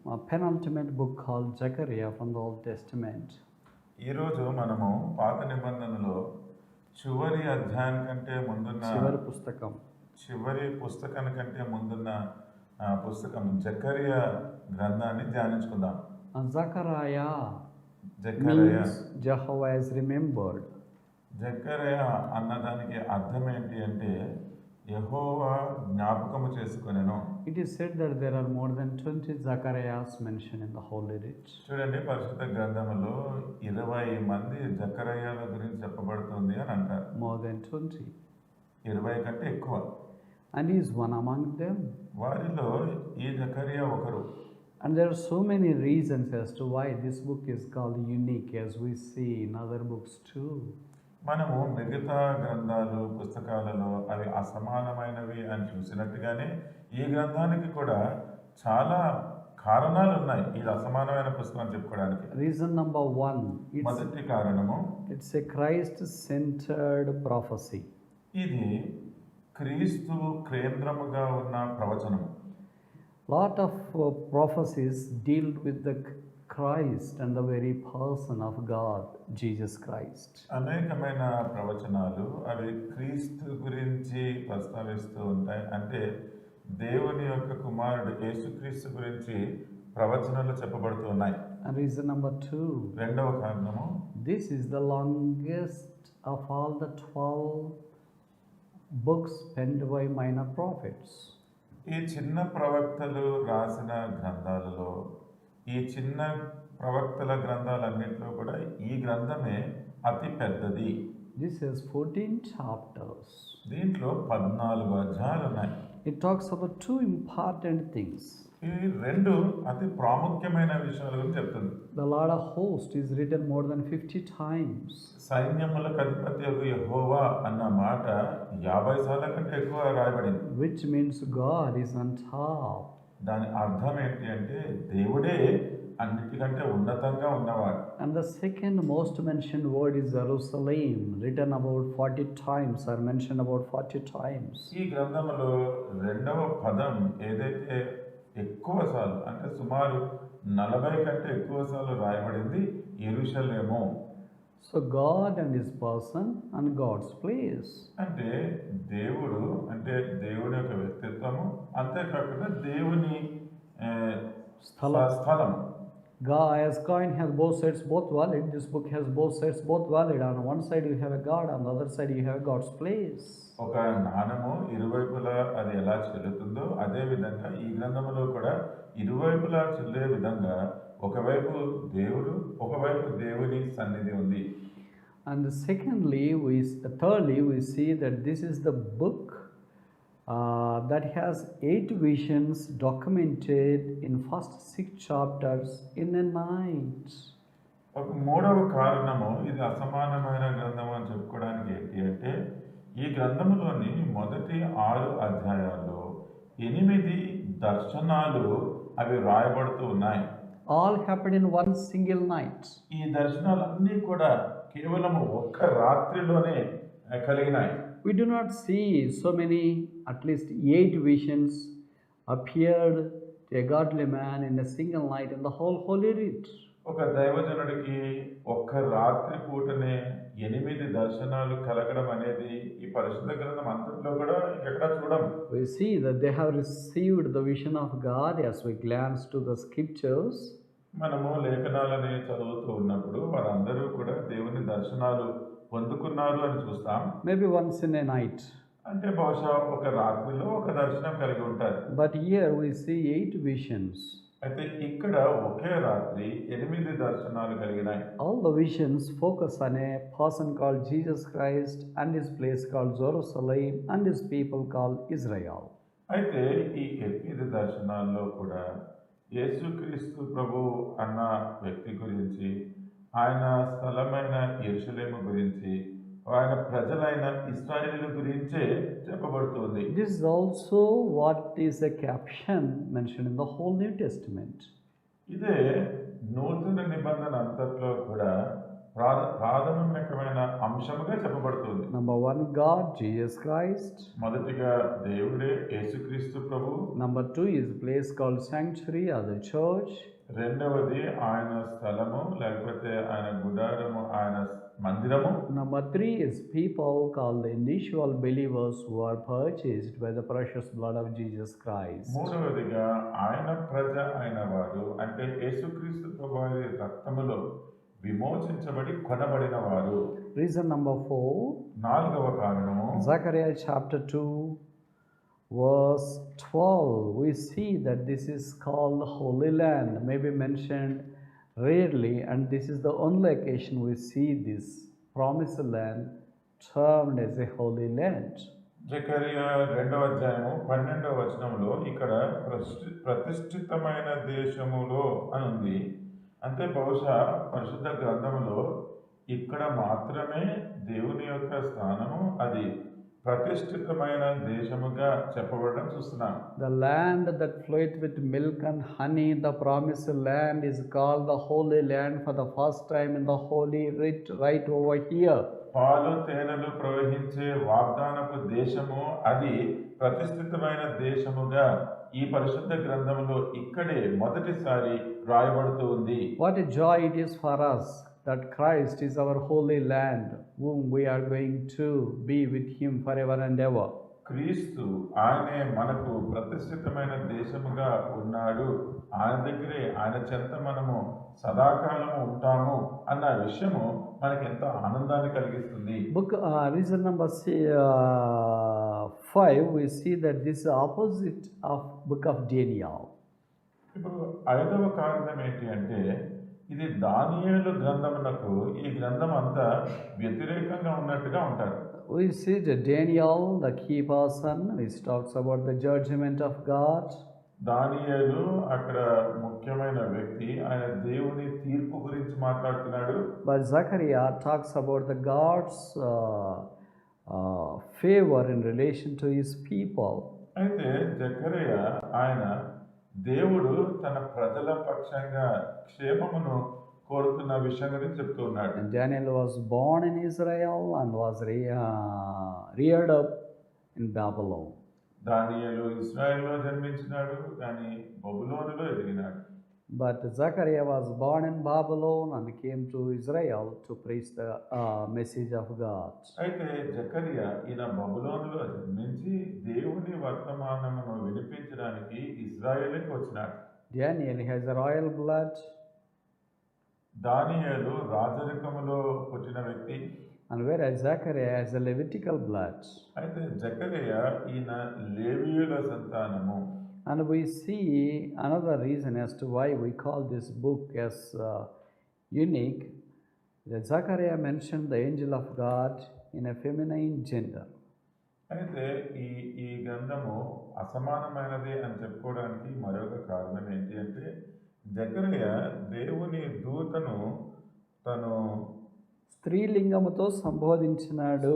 a penultimate book called Zechariah from the Old Testament. ఈరోజు మనము పాత నిబంధనలో చివరి అధ్యాయం కంటే ముందున్న చివరి పుస్తకం కంటే ముందున్న పుస్తకం జకరియా గ్రంథాన్ని ధ్యానించుకుందాం. Zechariah means Jehovah is remembered. Zechariah అన్నదానికి అర్థం ఏంటి అంటే యెహోవా జ్ఞాపకము చేసుకొనెను. It is said that there are more than 20 Zechariahs mentioned in the Holy Writ. చూడండి, పరిశుద్ధ గ్రంథంలో 20 మంది జకరయాల గురించి చెప్పబడుతుంది అని అంటారు. More than 20. 20 కంటే ఎక్కువ. And he is one among them. వారిలో ఈ జకరియా ఒకరు. And there are so many reasons as to why this book is called unique, as we see in other books too. మనము మిగతా గ్రంథాలు పుస్తకాలలో అవి అసమానమైనవి అని చూసినట్టుగానే ఈ గ్రంథానికి కూడా చాలా కారణాలు ఉన్నాయి ఇది అసమానమైన పుస్తకం చెప్పుకోవడానికి. Reason number 1, మొదటి కారణము, it's a Christ centered prophecy. ఇది క్రీస్తు కేంద్రముగా ఉన్న ప్రవచనము. Lot of prophecies deal with the Christ and the very person of God, Jesus Christ. అనేకమైన ప్రవచనాలు అవి క్రీస్తు గురించి ప్రస్తావిస్తూ ఉంటాయి. అంటే దేవుని యొక్క కుమారుడు యేసుక్రీస్తు గురించి ప్రవచనాలు చెప్పబడుతూ ఉన్నాయి. And reason number 2, రెండవ కారణము, this is the longest of all the 12 books penned by minor prophets. ఈ చిన్న ప్రవక్తలు రాసిన గ్రంథాలలో ఈ చిన్న ప్రవక్తల గ్రంథాలన్నింటిలో కూడా ఈ గ్రంథమే అతి పెద్దది. This has 14 chapters. దీంట్లో 14 అధ్యాయాలు ఉన్నాయి. It talks about 2 important things. ఈ రెండు అతి ప్రాముఖ్యమైన విషయాల గురించి చెప్తుంది. The Lord of Hosts is written more than 50 times. సైన్యములకు అధిపతి యెహోవా అన్న మాట 50 సార్ల కంటే ఎక్కువ రాయబడింది. Which means God is on top. దాని అర్థం ఏంటి అంటే దేవుడే అన్నిటికంటే ఉన్నతంగా ఉన్నవాడు. And the second most mentioned word is Jerusalem, written about 40 times or mentioned about 40 times. ఈ గ్రంథంలో రెండవ పదం ఏదైతే ఎక్కువ సార్లు అంటే సుమారు 40 కంటే ఎక్కువ సార్లు రాయబడింది యెరూషలేము. So God and his person and God's place. అంటే దేవుడు అంటే దేవుని యొక్క వ్యక్తిత్వము, అంతేకాకుండా దేవుని స్థలం. God, as coin has both sides both valid, this book has both sides both valid. On one side you have a God, on the other side you have God's place. ఒక నాణము ఇరువైపులా అది ఎలా చెల్లుతుందో అదే విధంగా ఈ గ్రంథంలో కూడా ఇరువైపులా చెల్లే విధంగా ఒకవైపు దేవుడు ఒకవైపు దేవుని సన్నిధి ఉంది. And thirdly we see that this is the book that has 8 visions documented in first 6 chapters in a night. ఒక మూడవ కారణము ఇది అసమానమైన గ్రంథం అని చెప్పుకోవడానికి ఏంటి అంటే ఈ గ్రంథంలోని మొదటి 6 అధ్యాయాల్లో 8 దర్శనాలు అవి రాయబడుతూ ఉన్నాయి. All happened in one single night. ఈ దర్శనాలన్నీ కూడా కేవలం ఒక్క రాత్రిలోనే కలిగినాయి. We do not see so many, at least 8 visions appeared to a godly man in a single night in the whole Holy Writ. ఒక దైవజనుడికి ఒక్క రాత్రి పూటనే 8 దర్శనాలు కలగడం అనేది ఈ పరిశుద్ధ గ్రంథం అంతట్లో కూడా ఎక్కడా చూడం. We see that they have received the vision of God as we glance to the scriptures. మనము లేఖనాలని చదువుతూ ఉన్నప్పుడు వారందరూ కూడా దేవుని దర్శనాలు పొందుకున్నారు అని చూస్తాం. Maybe once in a night. అంటే బహుశా ఒక రాత్రిలో ఒక దర్శనం కలిగి ఉంటారు. But here we see 8 visions. అయితే ఇక్కడ ఒకే రాత్రి 8 దర్శనాలు కలిగినాయి. All the visions focus on a person called Jesus Christ and his place called Jerusalem and his people called Israel. అయితే ఈ 8 దర్శనాల్లో కూడా యేసుక్రీస్తు ప్రభు అన్న వ్యక్తి గురించి, ఆయన స్థలమైన యెరూషలేము గురించి, ఆయన ప్రజలైన ఇశ్రాయేలీయుల గురించే చెప్పబడుతుంది. This is also what is a caption mentioned in the whole New Testament. ఇదే నూతన నిబంధన అంతట్లో కూడా ప్రాథమికమైన అంశముగా చెప్పబడుతుంది. Number one, God, Jesus Christ. మొదటిగా దేవుడే యేసుక్రీస్తు ప్రభు. Number two is a place called sanctuary or the church. రెండవది ఆయన స్థలము లేకపోతే ఆయన గుడారము, ఆయన మందిరము. Number three is people called the individual believers who are purchased by the precious blood of Jesus Christ. మూడవదిగా ఆయన ప్రజ అయిన వారు, అంటే యేసుక్రీస్తు ప్రభు వారి రక్తములో విమోచించబడి కొనబడిన వారు. Reason number four. నాలుగవ కారణము Zechariah chapter 2 verse 12. We see that this is called Holy Land, may be mentioned rarely, and this is the only occasion we see this promised land termed as a Holy Land. Zechariah 2వ అధ్యాయము 12వ వచనంలో ఇక్కడ ప్రతిష్ఠితమైన దేశములో అని ఉంది. అంటే బహుశా పరిశుద్ధ గ్రంథములో ఇక్కడ మాత్రమే దేవుని యొక్క స్థానము, అది ప్రతిష్ఠితమైన దేశముగా చెప్పబడడం చూస్తున్నాం. The land that floweth with milk and honey, the promised land, is called the Holy Land for the first time in the Holy Writ right over here. పాలు తేనెలు ప్రవహించే వాగ్దానపు దేశము, అది ప్రతిష్ఠితమైన దేశముగా ఈ పరిశుద్ధ గ్రంథంలో ఇక్కడే మొదటిసారి రాయబడుతూ ఉంది. What a joy it is for us that Christ is our holy land, whom we are going to be with him forever and ever. క్రీస్తు ఆయనే మనకు ప్రతిష్ఠితమైన దేశముగా ఉన్నాడు, ఆయన దగ్గరే ఆయన చెంత మనము సదాకాలము ఉంటాము అన్న విషయము మనకి ఎంతో ఆనందాన్ని కలిగిస్తుంది. Reason number 5, we see that this is opposite of book of Daniel. ఇప్పుడు 5వ కారణం ఏంటి అంటే, ఇది దానియేలు గ్రంథమునకు ఈ గ్రంథం అంతా వ్యతిరేకంగా ఉన్నట్టుగా ఉంటారు. We see that Daniel, the key person, which talks about the judgment of God. దానియేలు అక్కడ ముఖ్యమైన వ్యక్తి, ఆయన దేవుని తీర్పు గురించి మాట్లాడుతున్నాడు. But Zechariah talks about the God's favor in relation to his people. అయితే జకరియా ఆయన దేవుడు తన ప్రజల పక్షంగా క్షేమమును కోరుతున్న విషయం గురించి చెప్తూ ఉన్నాడు. Daniel was born in Israel and was reared up in Babylon. దానియేలు ఇశ్రాయేలులో జన్మించినాడు, కానీ బబులోనులో ఎదిగినాడు. But Zechariah was born in Babylon and came to Israel to preach the message of God. అయితే జకరియా ఈయన బబులోనులో జన్మించి దేవుని వర్తమానమును వినిపించడానికి ఇశ్రాయేలుకి వచ్చినాడు. Daniel has a royal blood. దానియేలు రాజరికములో పుట్టిన వ్యక్తి. And whereas Zechariah has a Levitical blood. అయితే జకరియా ఈయన లేవీయుల సంతానము. And we see another reason as to why we call this book as unique, that Zechariah mentioned the angel of God in a feminine gender. అయితే ఈ గ్రంథము అసమానమైనది అని చెప్పుకోవడానికి మరొక కారణం ఏంటి అంటే, జకరియా దేవుని దూతను తను స్త్రీలింగముతో సంబోధించినాడు.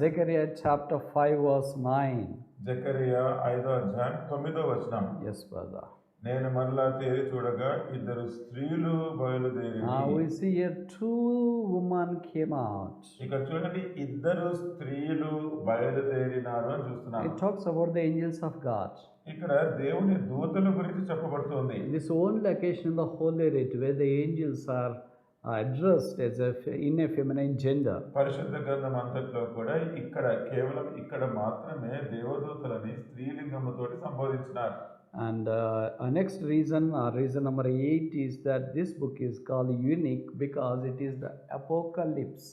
Zechariah chapter 5 verse 9. జకరియా 5వ అధ్యాయం 9వ వచనం. Yes, brother. నేను మరలా తేరి చూడగా ఇద్దరు స్త్రీలు బయలుదేరి. We see here two women came out. ఇక్కడ చూడండి, ఇద్దరు స్త్రీలు బయలుదేరినారు అని చూస్తున్నాం. It talks about the angels of God. ఇక్కడ దేవుని దూతల గురించి చెప్పబడుతుంది. This only occasion in the Holy Writ where the angels are addressed as in a feminine gender. పరిశుద్ధ గ్రంథం అంతట్లో కూడా కేవలం ఇక్కడ మాత్రమే దేవదూతలని స్త్రీలింగముతోటి సంబోధించినారు. And next reason number 8 is that this book is called unique because it is the apocalypse,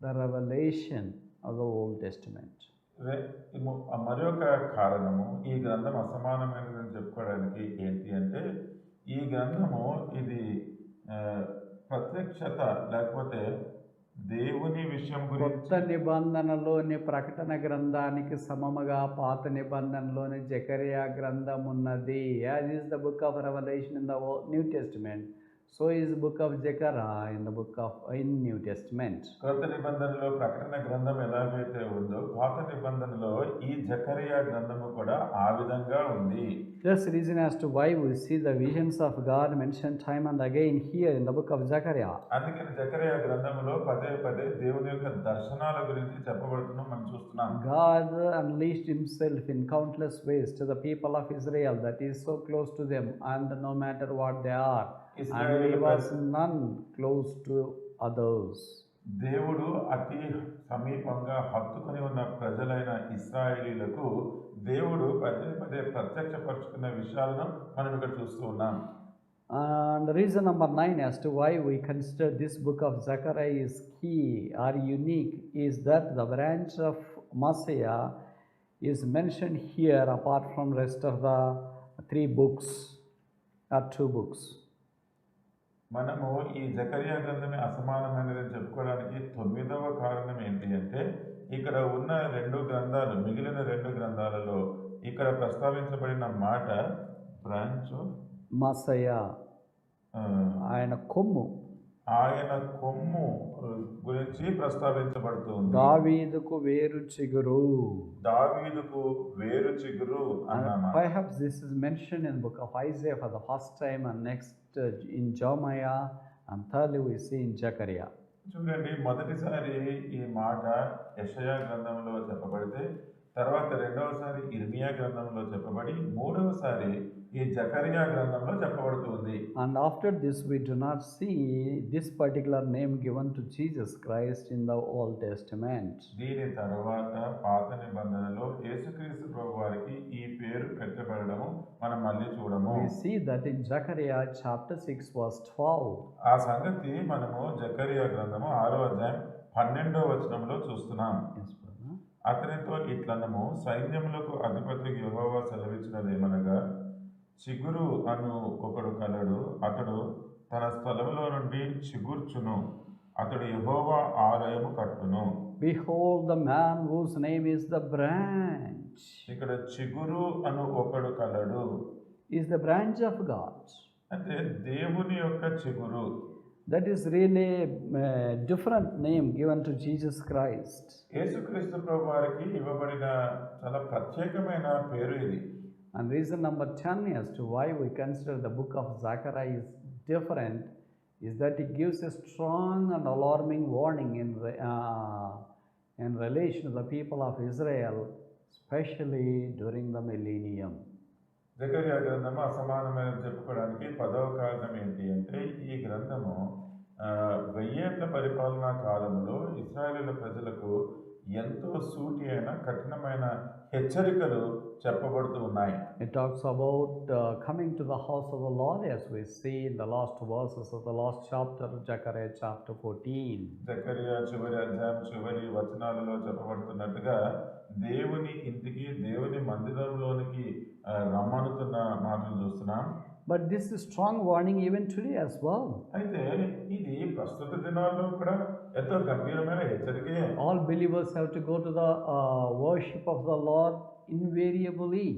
the revelation of the Old Testament. మరొక కారణము ఈ గ్రంథం అసమానమైనదని చెప్పుకోవడానికి ఏంటి అంటే, ఈ గ్రంథము ఇది ప్రత్యక్షత లేకపోతే దేవుని విషయం గురించి. కొత్త నిబంధనలోని ప్రకటన గ్రంథానికి సమముగా పాత నిబంధనలోని జకరియా గ్రంథం ఉన్నది. As is the book of revelation in the new testament, so is book of Zechariah in new testament. కొత్త నిబంధనలో ప్రకటన గ్రంథం ఎలాగైతే ఉందో, పాత నిబంధనలో ఈ జకరియా గ్రంథము కూడా ఆ విధంగా ఉంది. That's the reason as to why we see the visions of God mentioned time and again here in the book of Zechariah. అందుకని జకరియా గ్రంథంలో పదే పదే దేవుని యొక్క దర్శనాల గురించి చెప్పబడుతున్నాం మనం చూస్తున్నాం. God unleashed himself in countless ways to the people of Israel, that is so close to them, and no matter what they are, and he was none close to others. దేవుడు అతి సమీపంగా హత్తుకొని ఉన్న ప్రజలైన ఇశ్రాయేలీలకు దేవుడు పదే పదే ప్రత్యక్షపరుచుకున్న విషయాలను మనం ఇక్కడ చూస్తూ ఉన్నాం. And reason number 9 as to why we consider this book of Zechariah is key or unique is that the branch of Messiah is mentioned here apart from rest of the 3 books or 2 books. మనము ఈ జకరియా గ్రంథమే అసమానమైనదని చెప్పుకోవడానికి 9వ కారణం ఏంటి అంటే ఇక్కడ ఉన్న 2 గ్రంథాలు, మిగిలిన 2 గ్రంథాలలో ఇక్కడ ప్రస్తావించబడిన మాట బ్రాంచ్ మసయా, ఆయన కొమ్ము, ఆయన కొమ్ము గురించి ప్రస్తావించబడుతుంది. దావీదుకు వేరు చిగురు, దావీదుకు వేరు చిగురు అన్నమాట. Perhaps this is mentioned in the book of Isaiah for the first time, and next in Jeremiah, and thirdly we see in Zechariah. చూడండి, మొదటిసారి ఈ మాట యెషయా గ్రంథంలో చెప్పబడితే, తర్వాత రెండవసారి ఇర్మియా గ్రంథంలో చెప్పబడి, మూడవసారి ఈ జకరియా గ్రంథంలో చెప్పబడుతుంది. And after this we do not see this particular name given to Jesus Christ in the Old Testament. దీని తర్వాత పాత నిబంధనలో యేసుక్రీస్తు ప్రభువారికి ఈ పేరు పెట్టబడడము మనం మళ్ళీ చూడము. We see that in Zechariah chapter 6 verse 12. ఆ సంగతి మనము జకరియా గ్రంథము 6వ అధ్యాయం 12వ వచనంలో చూస్తున్నాం. అతనితో ఇట్లనము, సైన్యములకు అధిపతి యెహోవా సెలవిచ్చినదేమనగా, చిగురు అను ఒకడు కలడు, అతడు తన స్థలములో నుండి చిగుర్చును, అతడు యెహోవా ఆలయము కట్టును. Behold the man whose name is the branch. ఇక్కడ చిగురు అను ఒకడు కలడు is the branch of God. అంటే దేవుని యొక్క చిగురు. That is really a different name given to Jesus Christ. యేసుక్రీస్తు ప్రభువారికి ఇవ్వబడిన చాలా ప్రత్యేకమైన పేరు ఇది. And reason number 10 as to why we consider the book of Zechariah is different is that it gives a strong and alarming warning in relation to the people of Israel, especially during the millennium. Zechariah గ్రంథము అసమానమైన చెప్పుకోవడానికి 10వ కారణం ఏంటి అంటే, ఈ గ్రంథము 1000 ఏళ్ల పరిపాలనా కాలంలో ఇశ్రాయేలు ప్రజలకు ఎంతో సూటి అయిన కఠినమైన హెచ్చరికలు చెప్పబడుతూ ఉన్నాయి. It talks about coming to the house of the Lord, as we see in the last verses of the last chapter, Zechariah chapter 14. Zechariah చివరి అధ్యాయం చివరి వచనాలలో చెప్పబడుతున్నట్టుగా దేవుని ఇంటికి, దేవుని మందిరంలోనికి రమ్మనుతున్న మాటలు చూస్తున్నాం. But this is strong warning even today as well. అయితే ఇది ప్రస్తుత దినాల్లో కూడా ఎంతో గంభీరమైన హెచ్చరికే. All believers have to go to the worship of the Lord invariably.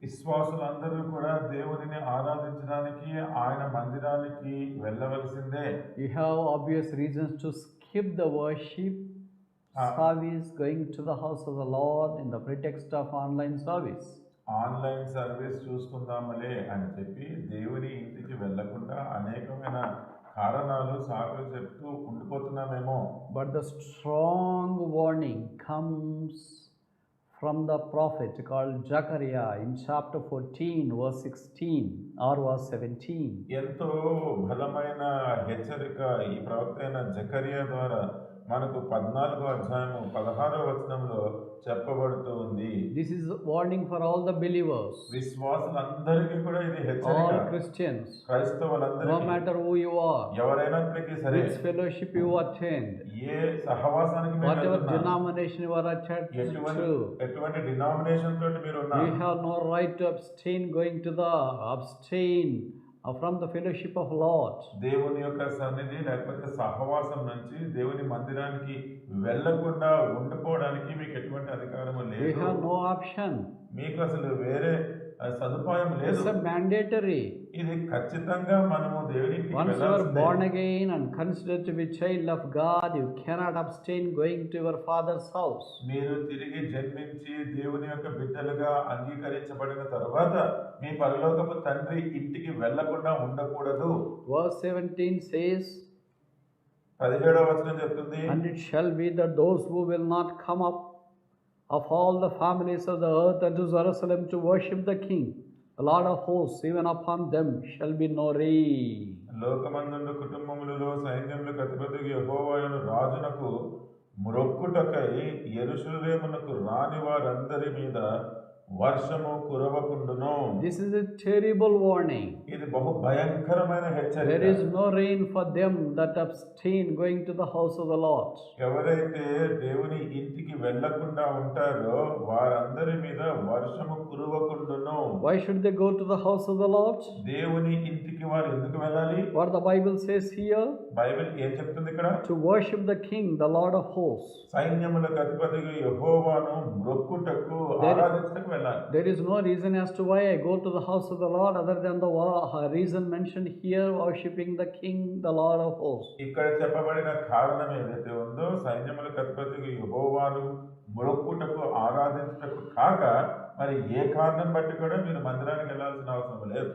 విశ్వాసులందరూ కూడా దేవునిని ఆరాధించడానికి ఆయన మందిరానికి వెళ్ళవలసిందే. You have obvious reasons to skip the worship service, going to the house of the Lord in the pretext of online service. Online service చూసుకుందామలే అని చెప్పి దేవుని ఇంటికి వెళ్లకుండా అనేకమైన కారణాలు, సాకులు చెప్తూ ఉండిపోతున్నామేమో. But the strong warning comes from the prophet called Zechariah in chapter 14 verse 16 or verse 17. ఎంతో బలమైన హెచ్చరిక ఈ ప్రవక్త అయిన జకరియా ద్వారా మనకు 14వ అధ్యాయము 16వ వచనంలో చెప్పబడుతూ ఉంది. This is warning for all the believers. విశ్వాసులందరికీ కూడా ఇది హెచ్చరిక. All Christians, క్రైస్తవులందరికీ, no matter who you are, ఎవరైనప్పటికీ సరే, which fellowship you attend, ఏ సహవాసానికి మీరు whatever వెళ్తున్నా, denomination you are attached to, ఎటువంటి డినామినేషన్ తోటి మీరు ఉన్నా, you have no right to abstain from the fellowship of Lord. దేవుని యొక్క సన్నిధి లేకపోతే సహవాసం నుంచి దేవుని మందిరానికి వెళ్ళకుండా ఉండిపోవడానికి మీకు ఎటువంటి అధికారము You లేదు. have no option. మీకు అసలు వేరే సదుపాయం లేదు. It's a mandatory. ఇది ఖచ్చితంగా మనము దేవుని ఇంటికి Once you are వెళ్ళాల్సిందే. born again and considered to be child of God, you cannot abstain going to your father's house. మీరు తిరిగి జన్మించి దేవుని యొక్క బిడ్డలుగా అంగీకరించబడిన తర్వాత మీ పరలోకపు తండ్రి ఇంటికి వెళ్ళకుండా ఉండకూడదు. Verse 17 says, 17వ వచనం చెప్తుంది, and it shall be that those who will not come up of all the families of the earth unto Jerusalem to worship the King, the Lord of hosts, even upon them shall be no rain. లోకమందుండు కుటుంబములలో సైన్యములకు అధిపతియగు యెహోవాయను రాజునకు మ్రొక్కుటకై యెరూషలేమునకు రాని వారందరి మీద వర్షము కురవకుండును. This is a terrible warning. ఇది బహు భయంకరమైన హెచ్చరిక. There is no rain for them that abstain going to the house of the Lord. ఎవరైతే దేవుని ఇంటికి వెళ్ళకుండా ఉంటారో వారందరి మీద వర్షము కురవకుండును. Why should they go to the house of the Lord? దేవుని ఇంటికి వారు ఎందుకు వెళ్ళాలి? What the Bible says here? Bible ఏం చెప్తుంది ఇక్కడ? To worship the King, the Lord of hosts. సైన్యములకు అధిపతియగు యెహోవాను మ్రొక్కుటకు ఆరాధించుటకు వెళ్ళాలి. There is no reason as to why I go to the house of the Lord other than the reason mentioned here, worshiping the King, the Lord of hosts. ఇక్కడ చెప్పబడిన కారణం ఏదైతే ఉందో సైన్యములకు అధిపతియగు యెహోవాను మ్రొక్కుటకు ఆరాధించుటకు కాక మరి ఏ కారణం బట్టి కూడా మీరు మందిరానికి వెళ్ళాల్సిన అవసరం లేదు.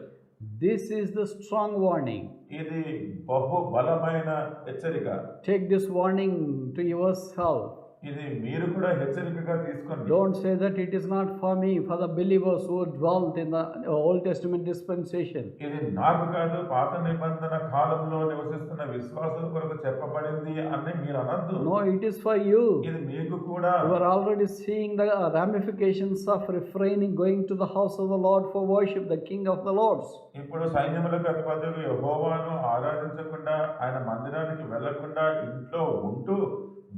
This is the strong warning. ఇది బహు బలమైన హెచ్చరిక. Take this warning to yourself. ఇది మీరు కూడా హెచ్చరికగా తీసుకోండి. Don't say that it is not for me, for the believers who dwelt in the Old Testament dispensation. ఇది నాకు కాదు, పాత నిబంధన కాలంలో నివసిస్తున్న విశ్వాసుల కొరకు చెప్పబడింది అని మీరు అనొద్దు. No, it is for you. ఇది మీకు కూడా. You are already seeing the ramifications of refraining going to the house of the Lord for worship, the King of the Lords. ఇప్పుడు సైన్యములకు అధిపతియగు యెహోవాను ఆరాధించకుండా ఆయన మందిరానికి వెళ్లకుండా ఇంట్లో ఉంటూ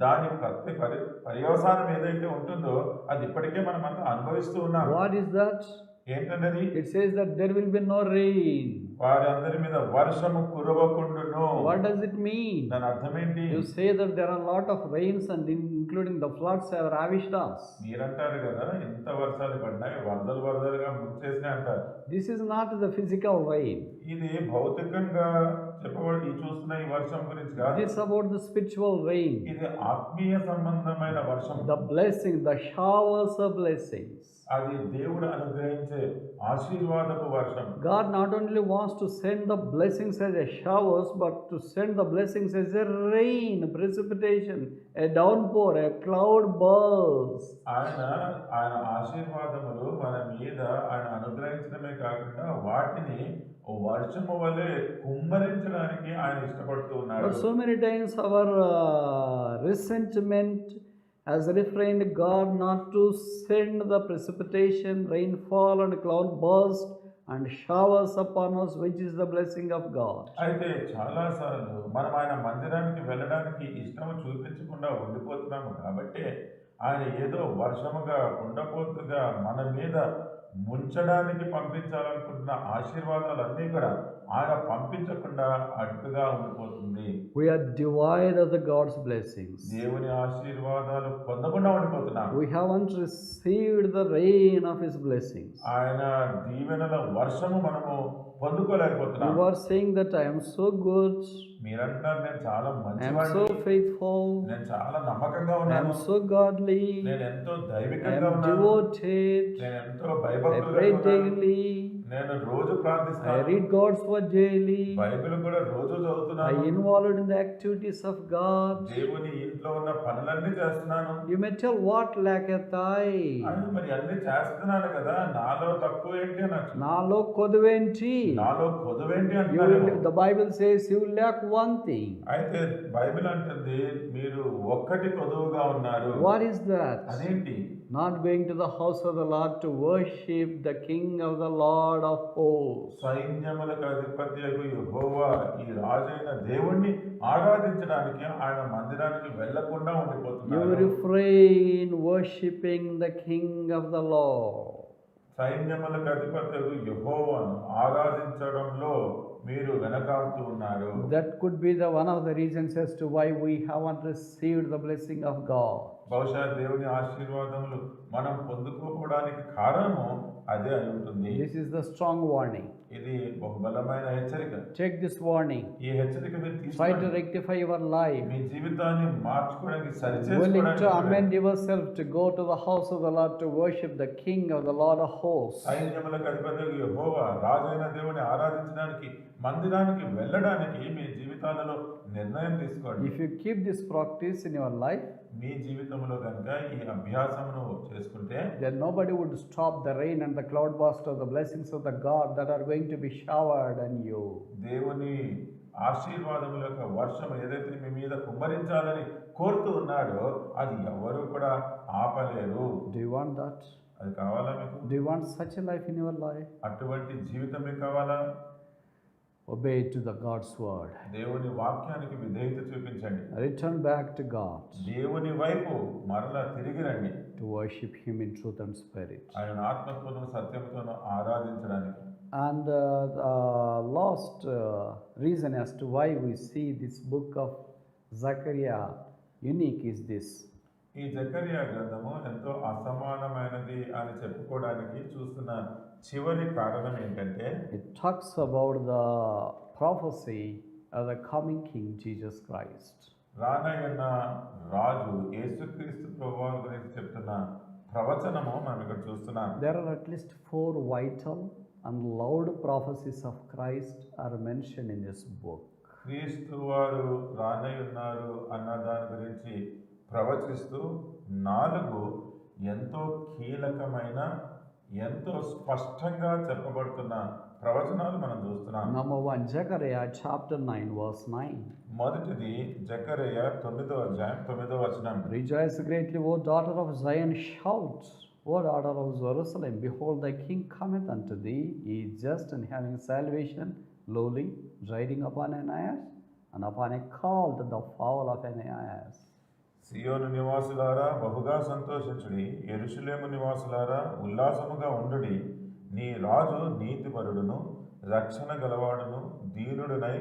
దాని పర్యవసానం ఏదైతే ఉంటుందో అది ఇప్పటికే మనమంతా అనుభవిస్తూ ఉన్నాం. What is that? ఏంటన్నది? It says that there will be no rain. వారందరి మీద వర్షము కురవకుండును. What does it mean? దాని అర్థం ఏంటి? You say that there are a lot of rains and including the floods have ravished us. మీరంటారు కదా ఎంత వర్షాలు పడినాయి, వరదలుగా ముంచేసినాయి అంటారు. This is not the physical rain. ఇది భౌతికంగా చెప్పబడి చూస్తున్న ఈ వర్షం గురించి కాదు. It is about the spiritual rain. ఇది ఆత్మీయ సంబంధమైన వర్షం. The blessing, the showers of blessings. అది దేవుడు అనుగ్రహించే ఆశీర్వాదపు వర్షం. God not only wants to send the blessings as a showers, but to send the blessings as a rain, precipitation, a downpour, a cloud burst. ఆయన ఆశీర్వాదములు మన మీద ఆయన అనుగ్రహించడమే కాకుండా వాటిని వర్షము వలె కుమ్మరించడానికి ఆయన ఇష్టపడుతూ ఉన్నాడు. But so many times our resentment has refrained God not to send the precipitation, rainfall and cloud burst and showers upon us, which is the blessing of God. అయితే చాలాసార్లు మనం ఆయన మందిరానికి వెళ్ళడానికి ఇష్టం చూపించకుండా ఉండిపోతున్నాము కాబట్టి ఆయన ఏదో వర్షముగా ఉండపోతుగా మన మీద ముంచడానికి పంపించాలనుకుంటున్న ఆశీర్వాదాలన్నీ కూడా ఆయన పంపించకుండా అడ్డుగా ఉండిపోతుంది. We are devoid of the God's blessings. దేవుని ఆశీర్వాదాలు పొందకుండా ఉండిపోతున్నాం. We haven't received the rain of his blessings. ఆయన దీవెనల వర్షము మనము పొందుకోలేకపోతున్నాం. You are saying that I am so good. మీరంటారు నేను చాలా I am మంచివాడిని, so faithful. నేను చాలా నమ్మకంగా I am ఉన్నాను, so godly. నేను ఎంతో I దైవికంగా am ఉన్నాను, devoted. నేను ఎంతో I భయభక్తులుగా pray ఉన్నాను, daily. నేను రోజు I ప్రార్థిస్తాను, read God's word daily. Bible కూడా రోజు I చదువుతున్నాను, involved in the activities of God. దేవుని ఇంట్లో ఉన్న పనులన్నీ చేస్తున్నాను. You may tell, what lacketh I? మరి అన్ని చేస్తున్నాను కదా, నాలో తక్కువ ఏంటి అనొచ్చు. నాలో కొదువేంటి? నాలో కొదువేంటి అంటున్నారు. The Bible says you lack one thing. అయితే బైబిల్ అంటుంది మీరు ఒక్కటి కొదువుగా ఉన్నారు. What is that? అదేంటి? Not going to the house of the Lord to worship the King of the Lord of hosts. సైన్యములకు అధిపతియగు యెహోవా ఈ రాజైన దేవుణ్ణి ఆరాధించడానికి ఆయన మందిరానికి వెళ్లకుండా You ఉండిపోతున్నారు. refrain worshiping the King of the Lord. సైన్యములకు అధిపతియగు యెహోవాను ఆరాధించడంలో మీరు వెనకాడుతూ ఉన్నారు. That could be the one of the reasons as to why we haven't received the blessing of God. బహుశా దేవుని ఆశీర్వాదములు మనం పొందుకోవడానికి కారణము అదే అయి ఉంటుంది. This is the strong warning. ఇది ఒక బలమైన హెచ్చరిక. Take this warning. ఈ హెచ్చరిక మీరు Try to తీసుకోండి. rectify your life. మీ జీవితాన్ని మార్చుకోవడానికి Willing to సరిచేసుకోవడానికి amend yourself to go to the house of the Lord to worship the King of the Lord of hosts. సైన్యములకు అధిపతి యెహోవా రాజైన దేవుని ఆరాధించడానికి మందిరానికి వెళ్ళడానికి మీ జీవితాలలో నిర్ణయం తీసుకోండి. If you keep this practice in your life, మీ జీవితంలో కనుక ఈ అభ్యాసమును చేసుకుంటే then nobody would stop the rain and the cloudburst of the blessings of the God that are going to be showered on you. దేవుని ఆశీర్వాదముల యొక్క వర్షం ఏదైతే మీ మీద కుమ్మరించాలని కోరుతూ ఉన్నాడో అది ఎవరు కూడా ఆపలేరు. Do you want that? అది కావాలా మీకు? Do you want such a life in your life? అటువంటి జీవితం మీకు కావాలా? Obey to the God's word. దేవుని వాక్యానికి విధేయత చూపించండి. Return back to God దేవుని వైపు మరలా తిరిగి రండి. to worship Him in truth and spirit. ఆయన ఆత్మతోనూ సత్యంతోనూ ఆరాధించడానికి. And last reason as to why we see this book of Zechariah unique is this. ఈ జకరియా గ్రంథము ఎంతో అసమానమైనది అని చెప్పుకోవడానికి చూస్తున్న చివరి కారణం ఏంటంటే It talks about the prophecy of the coming King Jesus Christ. రానయ్యన్న రాజు యేసుక్రీస్తు ప్రభువారి గురించి చెప్తున్న ప్రవచనము మనం ఇక్కడ చూస్తున్నాం. There are at least 4 vital and loud prophecies of Christ are mentioned in this book. క్రీస్తు వారు రానయ్యున్నారు అన్న దాని గురించి ప్రవచిస్తూ 4 ఎంతో కీలకమైన ఎంతో స్పష్టంగా చెప్పబడుతున్న ప్రవచనాలు మనం చూస్తున్నాం. Number 1, Zechariah chapter 9 verse 9. మొదటిది జకరియా 9వ అధ్యాయం 9వ వచనం. Rejoice greatly, O daughter of Zion, shout, O daughter of Jerusalem, behold thy king cometh unto thee, he is just and having salvation, lowly, riding upon an ass, and upon a colt the fowl of an ass. సియోను నివాసులారా బహుగా సంతోషించుడి, యెరూషలేము నివాసులారా ఉల్లాసముగా ఉండుడి. నీ రాజు నీతిపరుడును రక్షణ గలవాడును దీనుడునై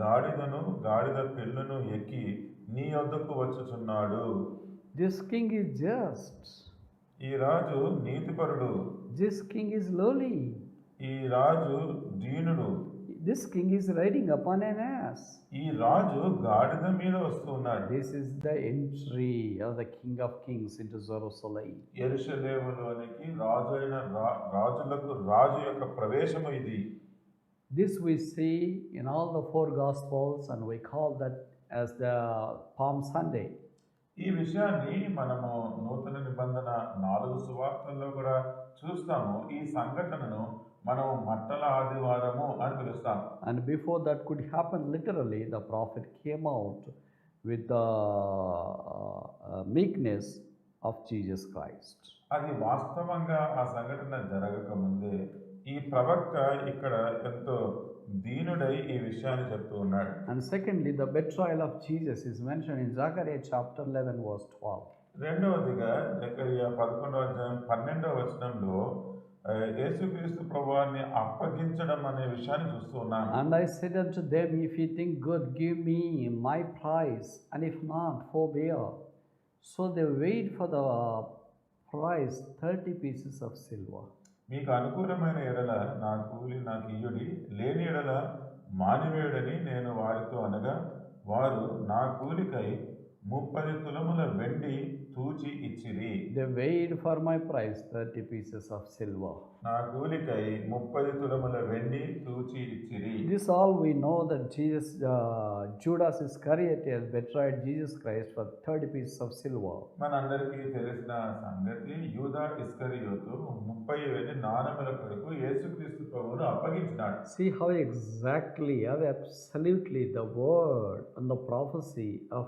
గాడిదను గాడిద పిల్లను ఎక్కి నీ యొద్దకు వచ్చుచున్నాడు. This king is just. ఈ రాజు నీతిపరుడు. This king is lowly. ఈ రాజు దీనుడు. This king is riding upon an ass. ఈ రాజు గాడిద మీద వస్తూ ఉన్నాడు. This is the entry of the King of Kings into Jerusalem. యెరూషలేములోనికి రాజైన రాజులకు రాజు యొక్క ప్రవేశము ఇది. This we see in all the 4 Gospels, and we call that as the Palm Sunday. ఈ విషయాన్ని మనము నూతన నిబంధన 4 సువార్తల్లో కూడా చూస్తాము. ఈ సంఘటనను మనం మట్టల ఆదివారము అని పిలుస్తాం. And before that could happen, literally, the prophet came out with the meekness of Jesus Christ. అది వాస్తవంగా ఆ సంఘటన జరగక ముందే ఈ ప్రవక్త ఇక్కడ ఎంతో దీనుడై ఈ విషయాన్ని చెప్తూ ఉన్నాడు. And secondly, the betrayal of Jesus is mentioned in Zechariah chapter 11 verse 12. రెండవదిగా జకరియా 11వ అధ్యాయం 12వ వచనంలో యేసుక్రీస్తు ప్రభువాన్ని అప్పగించడం అనే విషయాన్ని చూస్తూ ఉన్నాను. And I said unto them, if ye think good, give me my price, and if not, forbear. So they weighed for the price 30 pieces of silver. మీకు అనుకూలమైన ఎడల నా కూలి నాకు ఇయ్యుడి, లేని ఎడల మానివేయుడని నేను వారితో అనగా వారు నా కూలికై 30 తులముల వెండి తూచి ఇచ్చిరి. They weighed for my price 30 pieces of silver. నా కూలికై 30 తులముల వెండి తూచి ఇచ్చిరి. This all we know that Judas Iscariot has betrayed Jesus Christ for 30 pieces of silver. మనందరికీ తెలిసిన సంగతి, యూదా ఇస్కరియోతు 30 నాణెముల కొరకు యేసుక్రీస్తు ప్రభువును అప్పగించినాడు. See how exactly, how absolutely the word and the prophecy of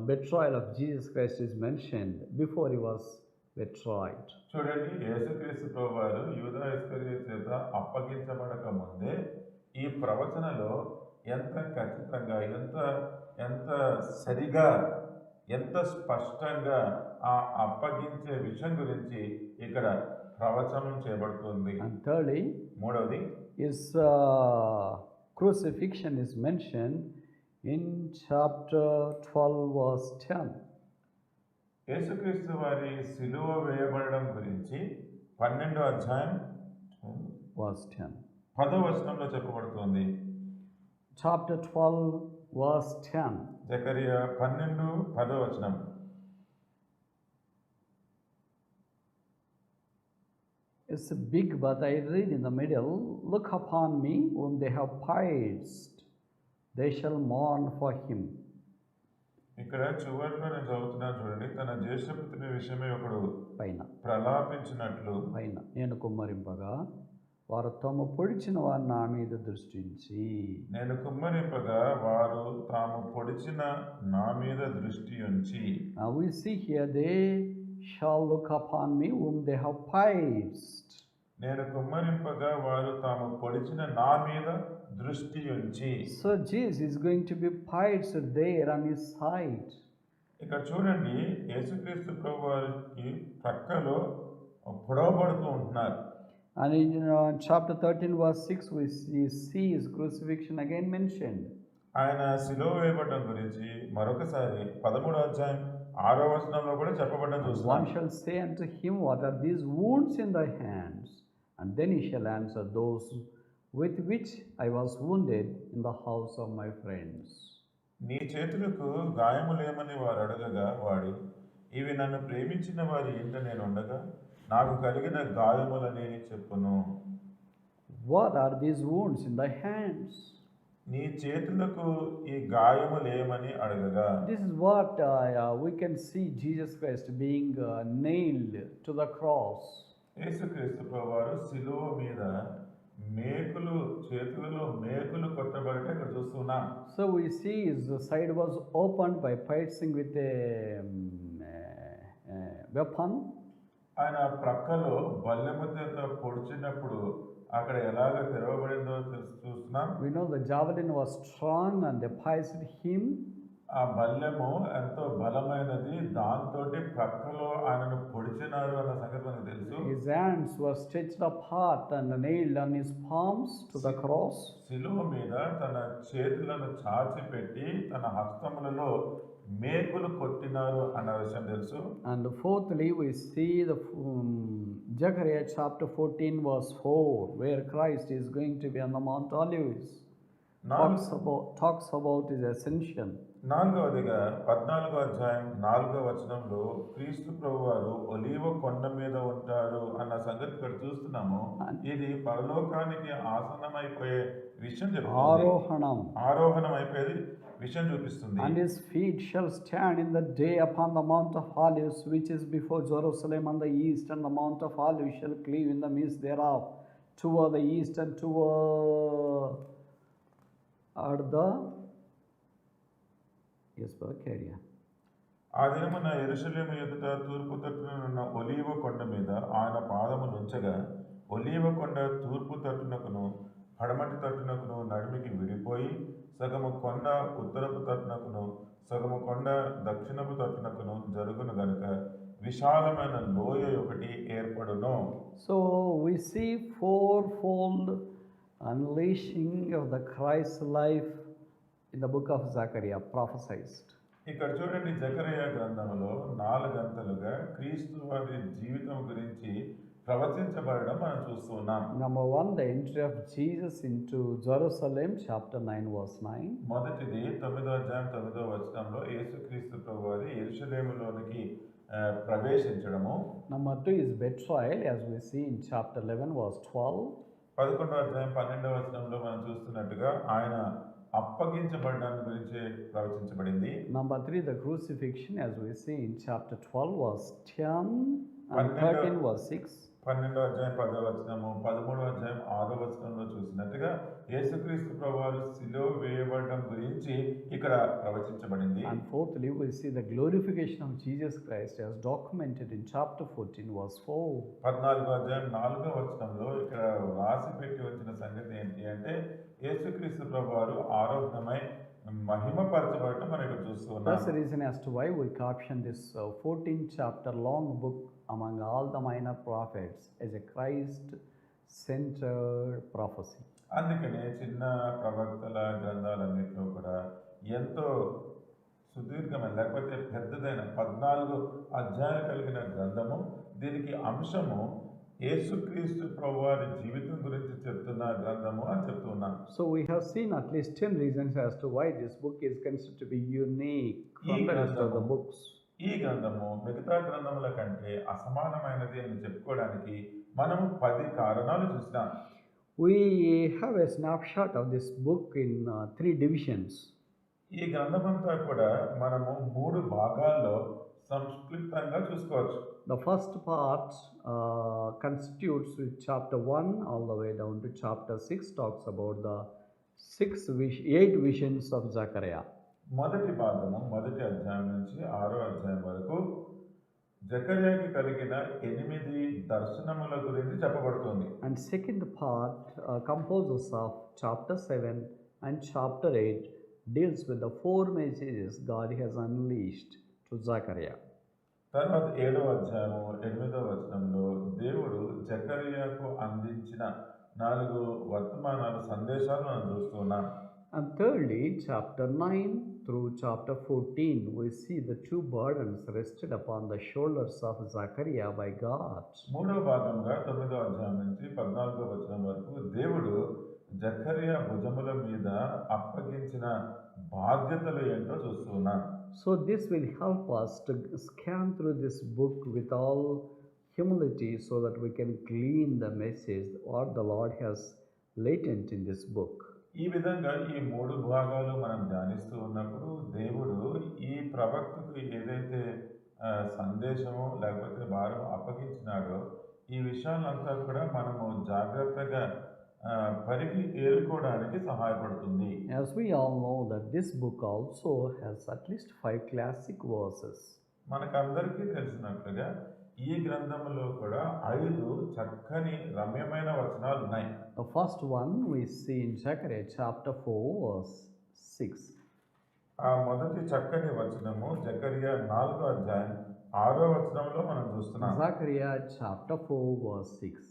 betrayal of Jesus Christ is mentioned before he was betrayed. చూడండి, యేసుక్రీస్తు ప్రభువారు యూదా ఇస్కరియోతు చేత అప్పగించబడక ముందే ఈ ప్రవచనలో ఎంత ఖచ్చితంగా ఎంత సరిగా ఎంత స్పష్టంగా ఆ అప్పగించే విషయం గురించి ఇక్కడ ప్రవచనం చేయబడుతుంది. And thirdly, మూడవది, his crucifixion is mentioned in chapter 12 verse 10. యేసుక్రీస్తు వారి సిలువ వేయబడడం గురించి 12వ అధ్యాయం verse 10. 10వ వచనంలో చెప్పబడుతోంది. Chapter 12 verse 10. జకరియా 12 10వ వచనం. It's big, but I read in the middle. Look upon me, whom they have pierced. They shall mourn for him. ఇక్కడ చివరిలో నేను చదువుతున్నాను చూడండి. తన జ్యేష్ఠపుత్రుని విషయమై ఒకడు పైన ప్రలాపించినట్లు పైన నేను కుమ్మరింపగా వారు తాము పొడిచిన వారు నా మీద దృష్టించి నేను కుమ్మరింపగా వారు తాము పొడిచిన నా మీద దృష్టి ఉంచి. We see here they shall look upon me whom they have pierced. నేను కుమ్మరింపగా వారు తాము పొడిచిన నా మీద దృష్టి ఉంచి. So Jesus is going to be pierced there on his side. ఇక్కడ చూడండి, యేసుక్రీస్తు ప్రభువారికి ప్రక్కలో పొడవబడుతూ ఉంటున్నారు. And in chapter 13 verse 6 we see his crucifixion again mentioned. ఆయన సిలువ వేయబడడం గురించి మరొకసారి 13వ అధ్యాయం 6వ వచనంలో కూడా చెప్పబడడం చూస్తాం. One shall say unto him, what are these wounds in thy hands? And then he shall answer, those with which I was wounded in the house of my friends. నీ చేతులకు గాయములేమని వారు అడగగా వాడు, ఇవి నన్ను ప్రేమించిన వారి ఇంట నేను ఉండగా నాకు కలిగిన గాయములని చెప్పును. What are these wounds in thy hands? నీ చేతులకు ఈ గాయములేమని అడగగా. This is what we can see Jesus Christ being nailed to the cross. యేసుక్రీస్తు ప్రభువారు సిలువ మీద మేకులు, చేతులలో మేకులు కొట్టబడితే ఇక్కడ చూస్తున్నాం. So we see his side was opened by piercing with a weapon. ఆయన ప్రక్కలో బల్లెముద్దతో పొడిచినప్పుడు అక్కడ ఎలాగ తెరవబడిందో చూస్తున్నాం. We know the javelin was strong and they pierced him. ఆ బల్లెము ఎంతో బలమైనది, దాంతో ప్రక్కలో ఆయనను పొడిచినారు అన్న సంగతి మనకు తెలుసు. His hands were stretched apart and nailed on his palms to the cross. సిలువ మీద తన చేతులను చాచి పెట్టి తన హస్తములలో మేకులు కొట్టినారు అన్న విషయం తెలుసు. And fourthly we see the Zechariah chapter 14 verse 4 where Christ is going to be on the Mount Olives. Talks about his ascension. 4వదిగా 14వ అధ్యాయం 4వ వచనంలో క్రీస్తు ప్రభువారు ఒలీవ కొండ మీద ఉంటారు అన్న సంగతి ఇక్కడ చూస్తున్నాము. ఇది పరలోకానికి ఆసన్నమైపోయే విషయం చెప్తుంది. ఆరోహణం అయిపోయేది విషయం చూపిస్తుంది. And his feet shall stand in the day upon the Mount of Olives, which is before Jerusalem on the east, and the Mount of Olives shall cleave in the midst thereof toward the east and toward the carry on. ఆ దినమున యెరూషలేము ఎదుట తూర్పు తట్టున ఒలీవ కొండ మీద ఆయన పాదములు ఉంచగా ఒలీవ కొండ తూర్పు తట్టునకును పడమటి తట్టునకును నడిమికి విడిపోయి సగము కొండ ఉత్తరపు తట్టునకును సగము కొండ దక్షిణపు తట్టునకును జరుగును గనుక విశాలమైన లోయ ఒకటి ఏర్పడును. So we see fourfold unleashing of the Christ life in the book of Zechariah prophesied. ఇక్కడ చూడండి, జకరియా గ్రంథంలో 4 అంతలుగా క్రీస్తు వారి జీవితం గురించి ప్రవచించబడడం మనం చూస్తున్నాం. Number 1, the entry of Jesus into Jerusalem, chapter 9 verse 9. మొదటిది 9వ అధ్యాయం 9వ వచనంలో యేసుక్రీస్తు ప్రభువారు యెరూషలేములోనికి ప్రవేశించడము. Number 2 is betrayal, as we see in chapter 11 verse 12. 11వ అధ్యాయం 12వ వచనంలో మనం చూస్తున్నట్టుగా ఆయన అప్పగించబడడాన్ని గురించి ప్రవచించబడింది. Number 3, the crucifixion, as we see in chapter 12 verse 10 and 13 verse 6. 12వ అధ్యాయం 10వ వచనము, 13వ అధ్యాయం 6వ వచనంలో చూసినట్టుగా యేసుక్రీస్తు ప్రభువారు సిలువ వేయబడడం గురించి ఇక్కడ ప్రవచించబడింది. And fourthly, we see the glorification of Jesus Christ as documented in chapter 14 verse 4. 14వ అధ్యాయం 4వ వచనంలో ఇక్కడ రాసి పెట్టి వచ్చిన సంగతి ఏంటి అంటే యేసుక్రీస్తు ప్రభువారు ఆరోగ్యమై మహిమపరచబడటం మనం ఇక్కడ చూస్తున్నాం. That's the reason as to why we caption this 14 chapter long book among all the minor prophets as a Christ centered prophecy. అందుకనే చిన్న ప్రవక్తల గ్రంథాలన్నింటిలో కూడా ఎంతో సుదీర్ఘమైన లేకపోతే పెద్దదైన 14 అధ్యాయాలు కలిగిన గ్రంథము. దీనికి అంశము యేసుక్రీస్తు ప్రభువారి జీవితం గురించి చెప్తున్న గ్రంథము అని చెప్తున్నాను. So we have seen at least 10 reasons as to why this book is considered to be unique from the rest of the books. ఈ గ్రంథము మిగతా గ్రంథముల కంటే అసమానమైనది అని చెప్పుకోవడానికి మనము 10 కారణాలు చూసినాం. We have a snapshot of this book in 3 divisions. ఈ గ్రంథమంతా కూడా మనము 3 భాగాల్లో సంక్షిప్తంగా చూసుకోవచ్చు. The first part constitutes with chapter 1 all the way down to chapter 6, talks about the 8 visions of Zechariah. మొదటి భాగము మొదటి అధ్యాయం నుంచి 6వ అధ్యాయం వరకు జకర్యాకి కలిగిన 8 దర్శనముల గురించి చెప్పబడుతుంది. And second part composes of chapter 7 and chapter 8 deals with the 4 messages God has unleashed to Zechariah. తర్వాత 7వ అధ్యాయము 8వ వచనంలో దేవుడు జకర్యాకు అందించిన 4 వర్తమానాలు సందేశాలు మనం చూస్తున్నాం. And thirdly, chapter 9 through chapter 14, we see the 2 burdens rested upon the shoulders of Zechariah by God. మూడవ భాగంగా 9వ అధ్యాయం నుంచి 14వ వచనం వరకు దేవుడు జకర్యా భుజముల మీద అప్పగించిన బాధ్యతలు ఏంటో చూస్తున్నాం. So this will help us to scan through this book with all humility so that we can glean the message what the Lord has latent in this book. ఈ విధంగా ఈ 3 భాగాలు మనం ధ్యానిస్తూ ఉన్నప్పుడు దేవుడు ఈ ప్రవక్తకు ఏదైతే సందేశము లేకపోతే భారం అప్పగించినాడో ఈ విషయాలంతా కూడా మనము జాగ్రత్తగా పరిగి ఏలుకోవడానికి సహాయపడుతుంది. As we all know that this book also has at least 5 classic verses. మనకందరికీ తెలిసినట్లుగా ఈ గ్రంథంలో కూడా 5 చక్కని రమ్యమైన వచనాలు ఉన్నాయి. The first one we see in Zechariah chapter 4 verse 6. ఆ మొదటి చక్కని వచనము జకర్యా 4వ అధ్యాయం 6వ వచనంలో మనం చూస్తున్నాం. Zechariah chapter 4 verse 6.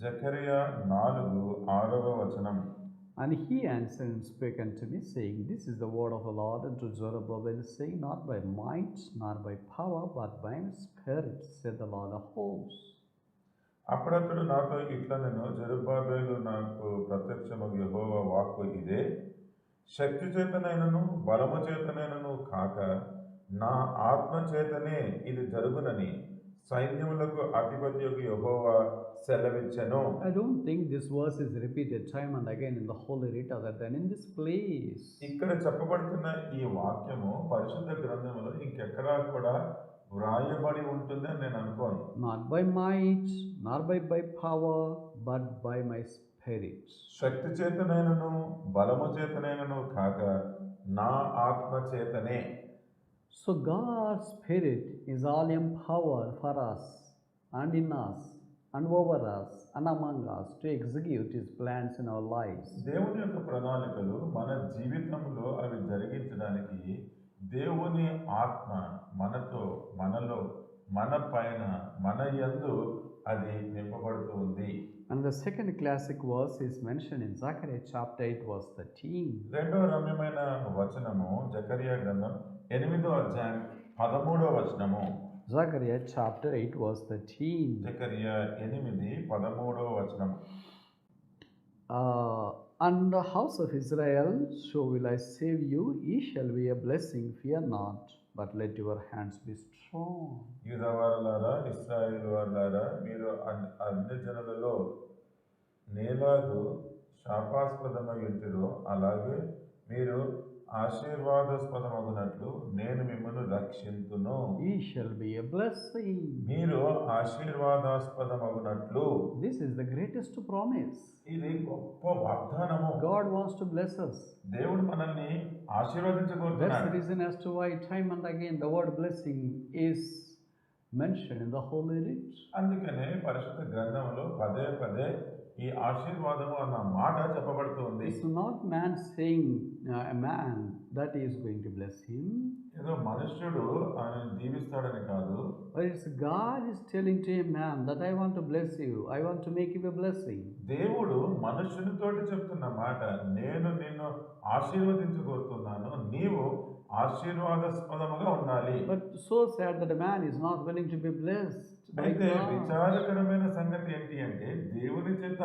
జకర్యా 4:6వ వచనం. And he answered and spake unto me, saying, This is the word of the Lord unto Zerubbabel, saying, Not by might, nor by power, but by my spirit, said the Lord of hosts. అప్పుడతడు నాతో ఇట్లా నేను జెరుబ్బాబెలు నాకు ప్రత్యక్షమగు యెహోవా వాక్కు ఇదే, శక్తి చేతనైనను బలము చేతనైనను కాక నా ఆత్మ చేతనే ఇది జరుగునని సైన్యములకు అధిపతియగు యెహోవా సెలవిచ్చెను. I don't think this verse is repeated time and again in the Holy Writ other than in this place. ఇక్కడ చెప్పబడుతున్న ఈ వాక్యము పరిశుద్ధ గ్రంథంలో ఇంకెక్కడా కూడా వ్రాయబడి ఉంటుందని నేను అనుకోను. Not by might, nor by power, but by my spirit. శక్తి చేతనైనను బలము చేతనైనను కాక నా ఆత్మ చేతనే. So God's spirit is all empowered for us and in us and over us and among us to execute his plans in our lives. దేవుని యొక్క ప్రణాళికలు మన జీవితంలో అవి జరిగించడానికి దేవుని ఆత్మ మనతో మనలో మన పైన మన యందు అది నింపబడుతూ ఉంది. And the second classic verse is mentioned in Zechariah chapter 8 verse 13. రెండవ రమ్యమైన వచనము జకర్యా గ్రంథం 8వ అధ్యాయం 13వ వచనము. Zechariah chapter 8 verse 13. జకర్యా 8:13వ వచనం. And the house of Israel, so will I save you, ye shall be a blessing, fear not, but let your hands be strong. యూదావారులారా ఇశ్రాయేలు వారులారా మీరు అన్ని జనులలో నేలాగు శాపాస్పదమై ఉంటిరో అలాగే మీరు ఆశీర్వాదాస్పదమగునట్లు నేను మిమ్మల్ని రక్షింతును. Ye shall be a blessing. మీరు ఆశీర్వాదాస్పదమగునట్లు. This is the greatest promise. ఇది గొప్ప వాగ్దానము. God wants to bless us. దేవుడు మనల్ని That's ఆశీర్వదించబోతున్నాడు. the reason as to why time and again the word blessing is mentioned in the Holy Writ. అందుకనే పరిశుద్ధ గ్రంథంలో పదే పదే ఈ ఆశీర్వాదము అన్న మాట చెప్పబడుతుంది. It's not man saying a man that he is going to bless him, ఏదో మనుష్యుడు ఆయన దీవిస్తాడని కాదు, but it's God is telling to a man that I want to bless you, I want to make you a blessing. దేవుడు మనుష్యునితోటి చెప్తున్న మాట, నేను నిన్ను ఆశీర్వదించగోరుతున్నాను, నీవు ఆశీర్వాదాస్పదముగా ఉండాలి. But so sad that a man is not willing to be blessed by అయితే God. విచారకరమైన సంగతి ఏంటి అంటే దేవుని చేత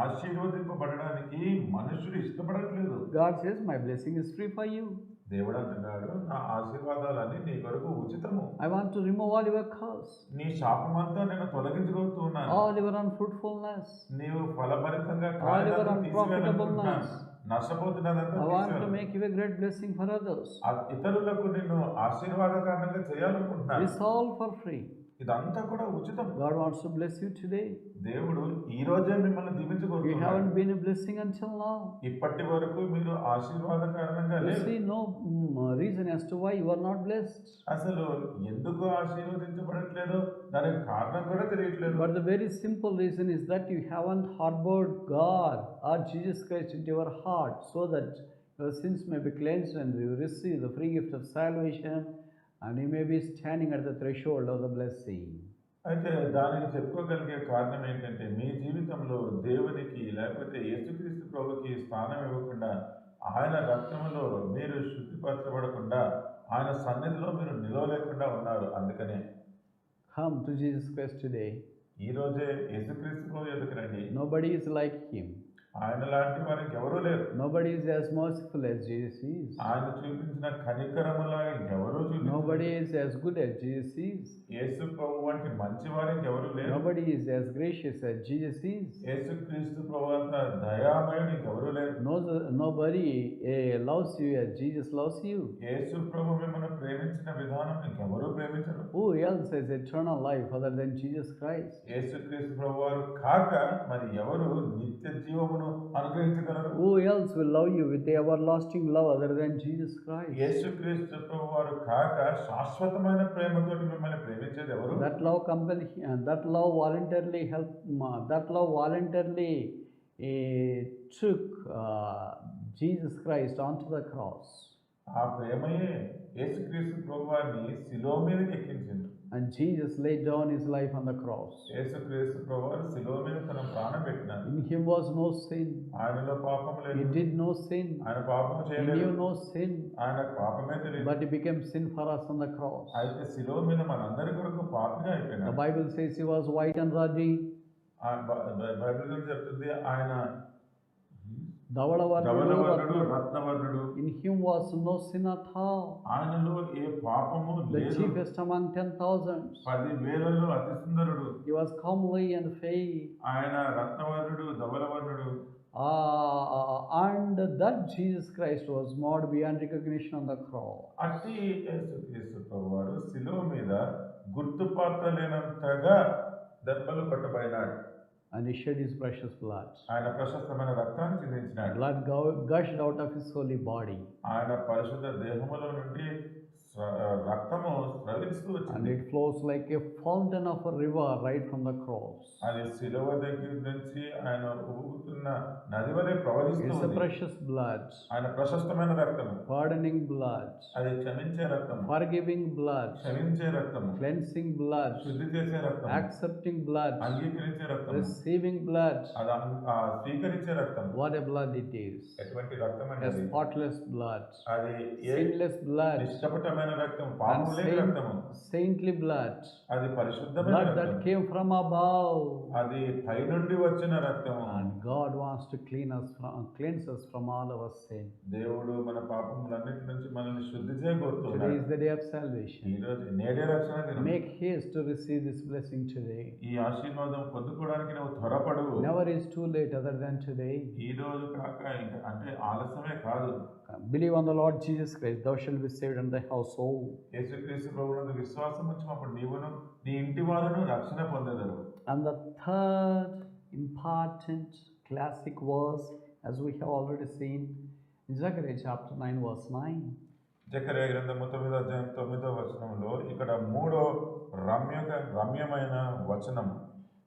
ఆశీర్వదింపబడడానికి మనుషుడు ఇష్టపడట్లేదు. God says, my blessing is free for you. దేవుడు అంటున్నాడు, నా ఆశీర్వాదాలన్నీ నీ కొరకు ఉచితము. I want to remove all your curse, నీ శాపమంతా నేను తొలగించగలుగుతున్నాను. all your unfruitfulness, నీవు ఫలభరితంగా all your కాయలను తీసివేయాలనుకుంటున్నాను. unprofitableness. నష్టపోతున్నదంతా I want to తీసివేయాలి. make you a great blessing for others. ఇతరులకు నిన్ను ఆశీర్వాదకారణంగా చేయాలనుకుంటున్నాను. It's all for free. ఇదంతా కూడా ఉచితం. God wants to bless you today. దేవుడు ఈ రోజే మిమ్మల్ని You దీవించగోరుతున్నాడు. haven't been a blessing until now. ఇప్పటి వరకు మీరు ఆశీర్వాద కారణంగా You లేదు. see no reason as to why you are not blessed. అసలు ఎందుకు ఆశీర్వదించబడట్లేదో దానికి కారణం కూడా తెలియట్లేదు. But the very simple reason is that you haven't harbored God or Jesus Christ into your heart, so that your sins may be cleansed and you receive the free gift of salvation, and you may be standing at the threshold of the blessing. అయితే దానికి చెప్పుకోగలిగే కారణం ఏంటంటే మీ జీవితంలో దేవునికి లేకపోతే యేసుక్రీస్తు ప్రభుకి స్థానం ఇవ్వకుండా ఆయన రక్తములో మీరు శుద్ధిపరచబడకుండా ఆయన సన్నిధిలో మీరు నిలవలేకుండా ఉన్నారు. అందుకనే Come to Jesus Christ today. ఈ రోజే యేసుక్రీస్తు ప్రభు ఎదుకు రండి. Nobody is like him. ఆయన లాంటి వారికి ఎవరూ లేరు. Nobody is as merciful as Jesus is. ఆయన చూపించిన కనికరములా ఇంకెవరూ చూపించలేదు. Nobody is as good as Jesus is. యేసు ప్రభు వంటి మంచి వారు ఇంకెవరూ లేరు. Nobody is as gracious as Jesus is. యేసుక్రీస్తు ప్రభు అంత దయామయుడు ఇంకెవరూ లేరు. Nobody loves you as Jesus loves you. యేసు ప్రభు మిమ్మల్ని ప్రేమించిన విధానం ఇంకెవరూ ప్రేమించరు. Who else has eternal life other than Jesus Christ? యేసుక్రీస్తు ప్రభు వారు కాక మరి ఎవరు నిత్య జీవమును అనుగ్రహించగలరు? Who else will love you with the everlasting love other than Jesus Christ? యేసుక్రీస్తు ప్రభు వారు కాక శాశ్వతమైన ప్రేమతో మిమ్మల్ని ప్రేమించేది ఎవరు? That love voluntarily took Jesus Christ onto the cross. ఆ ప్రేమయే యేసుక్రీస్తు ప్రభు వారిని శిలువ మీదకి ఎక్కించింది. And Jesus laid down his life on the cross. యేసుక్రీస్తు ప్రభు వారు శిలువ మీద తన ప్రాణం పెట్టినారు. In him was no sin. ఆయనలో పాపం లేదు. He did no sin. ఆయన పాపం He చేయలేదు. knew no sin. ఆయన పాపమే తెలియదు. But he became sin for us on the cross. అయితే శిలువ మీద మనందరి కొరకు పాపిగా The అయిపోయినాడు. Bible says he was white and ruddy. Bible గురించి చెప్తుంది ఆయన ధవళవర్ణుడు, రత్నవర్ణుడు. In him was no sin at all. ఆయనలో ఏ పాపము The లేదు. chiefest among 10,000. 10,000 అతి సుందరుడు. He was comely and fair. ఆయన రత్నవర్ణుడు, ధవళవర్ణుడు. And that Jesus Christ was marred beyond recognition on the cross. అట్టి యేసుక్రీస్తు ప్రభువారు శిలువ మీద గుర్తుపట్టలేనంతగా దెబ్బలు కొట్టబడినాడు. And he shed his precious blood. ఆయన ప్రశస్తమైన రక్తాన్ని చిందించినాడు. Blood gushed out of his holy body. ఆయన పరిశుద్ధ దేహములో నుండి రక్తము స్రవిస్తూ And వచ్చింది. it flows like a fountain of a river right from the cross. అది శిలువ దగ్గర నుంచి ఆయన ఊగుతున్న నది వలె ప్రవహిస్తూ It's a ఉంది. precious blood. ఆయన ప్రశస్తమైన రక్తము. Pardoning blood. అది క్షమించే రక్తము. Forgiving blood. క్షమించే రక్తము. Cleansing blood. శుద్ధి చేసే రక్తము. Accepting blood. అంగీకరించే రక్తము. Receiving blood. అది స్వీకరించే రక్తము. What a blood it is. ఎటువంటి రక్తం A అంటే spotless blood. అది ఏ Sinless blood. నిష్కపటమైన రక్తం, And పాపం లేని రక్తము. saintly blood. అది పరిశుద్ధమైన Blood that రక్తం. came from above. అది పైనుండి వచ్చిన రక్తము. And God wants to cleanse us from all our sin. దేవుడు మన పాపములన్నిటి నుంచి మనల్ని శుద్ధి Today చేయగోరుతున్నాడు. is the day of salvation. ఈ రోజు నేడే రక్షణ దినం. Make haste to receive this blessing today. ఈ ఆశీర్వాదం పొందుకోవడానికి నువ్వు త్వరపడు. Never is too late other than today. ఈ రోజు కాక ఇంకా అంటే ఆలస్యమే కాదు. Believe on the Lord Jesus Christ, thou shalt be saved and thy household. యేసుక్రీస్తు ప్రభువునందు విశ్వాసం ఉంచినప్పుడు నీవును నీ ఇంటి వారును రక్షణ పొందెదరు. And the third important classic verse, as we have already seen, in Zechariah chapter 9 verse 9. జెకర్యా గ్రంథము 9వ అధ్యాయం 9వ వచనంలో ఇక్కడ మూడో రమ్యమైన వచనం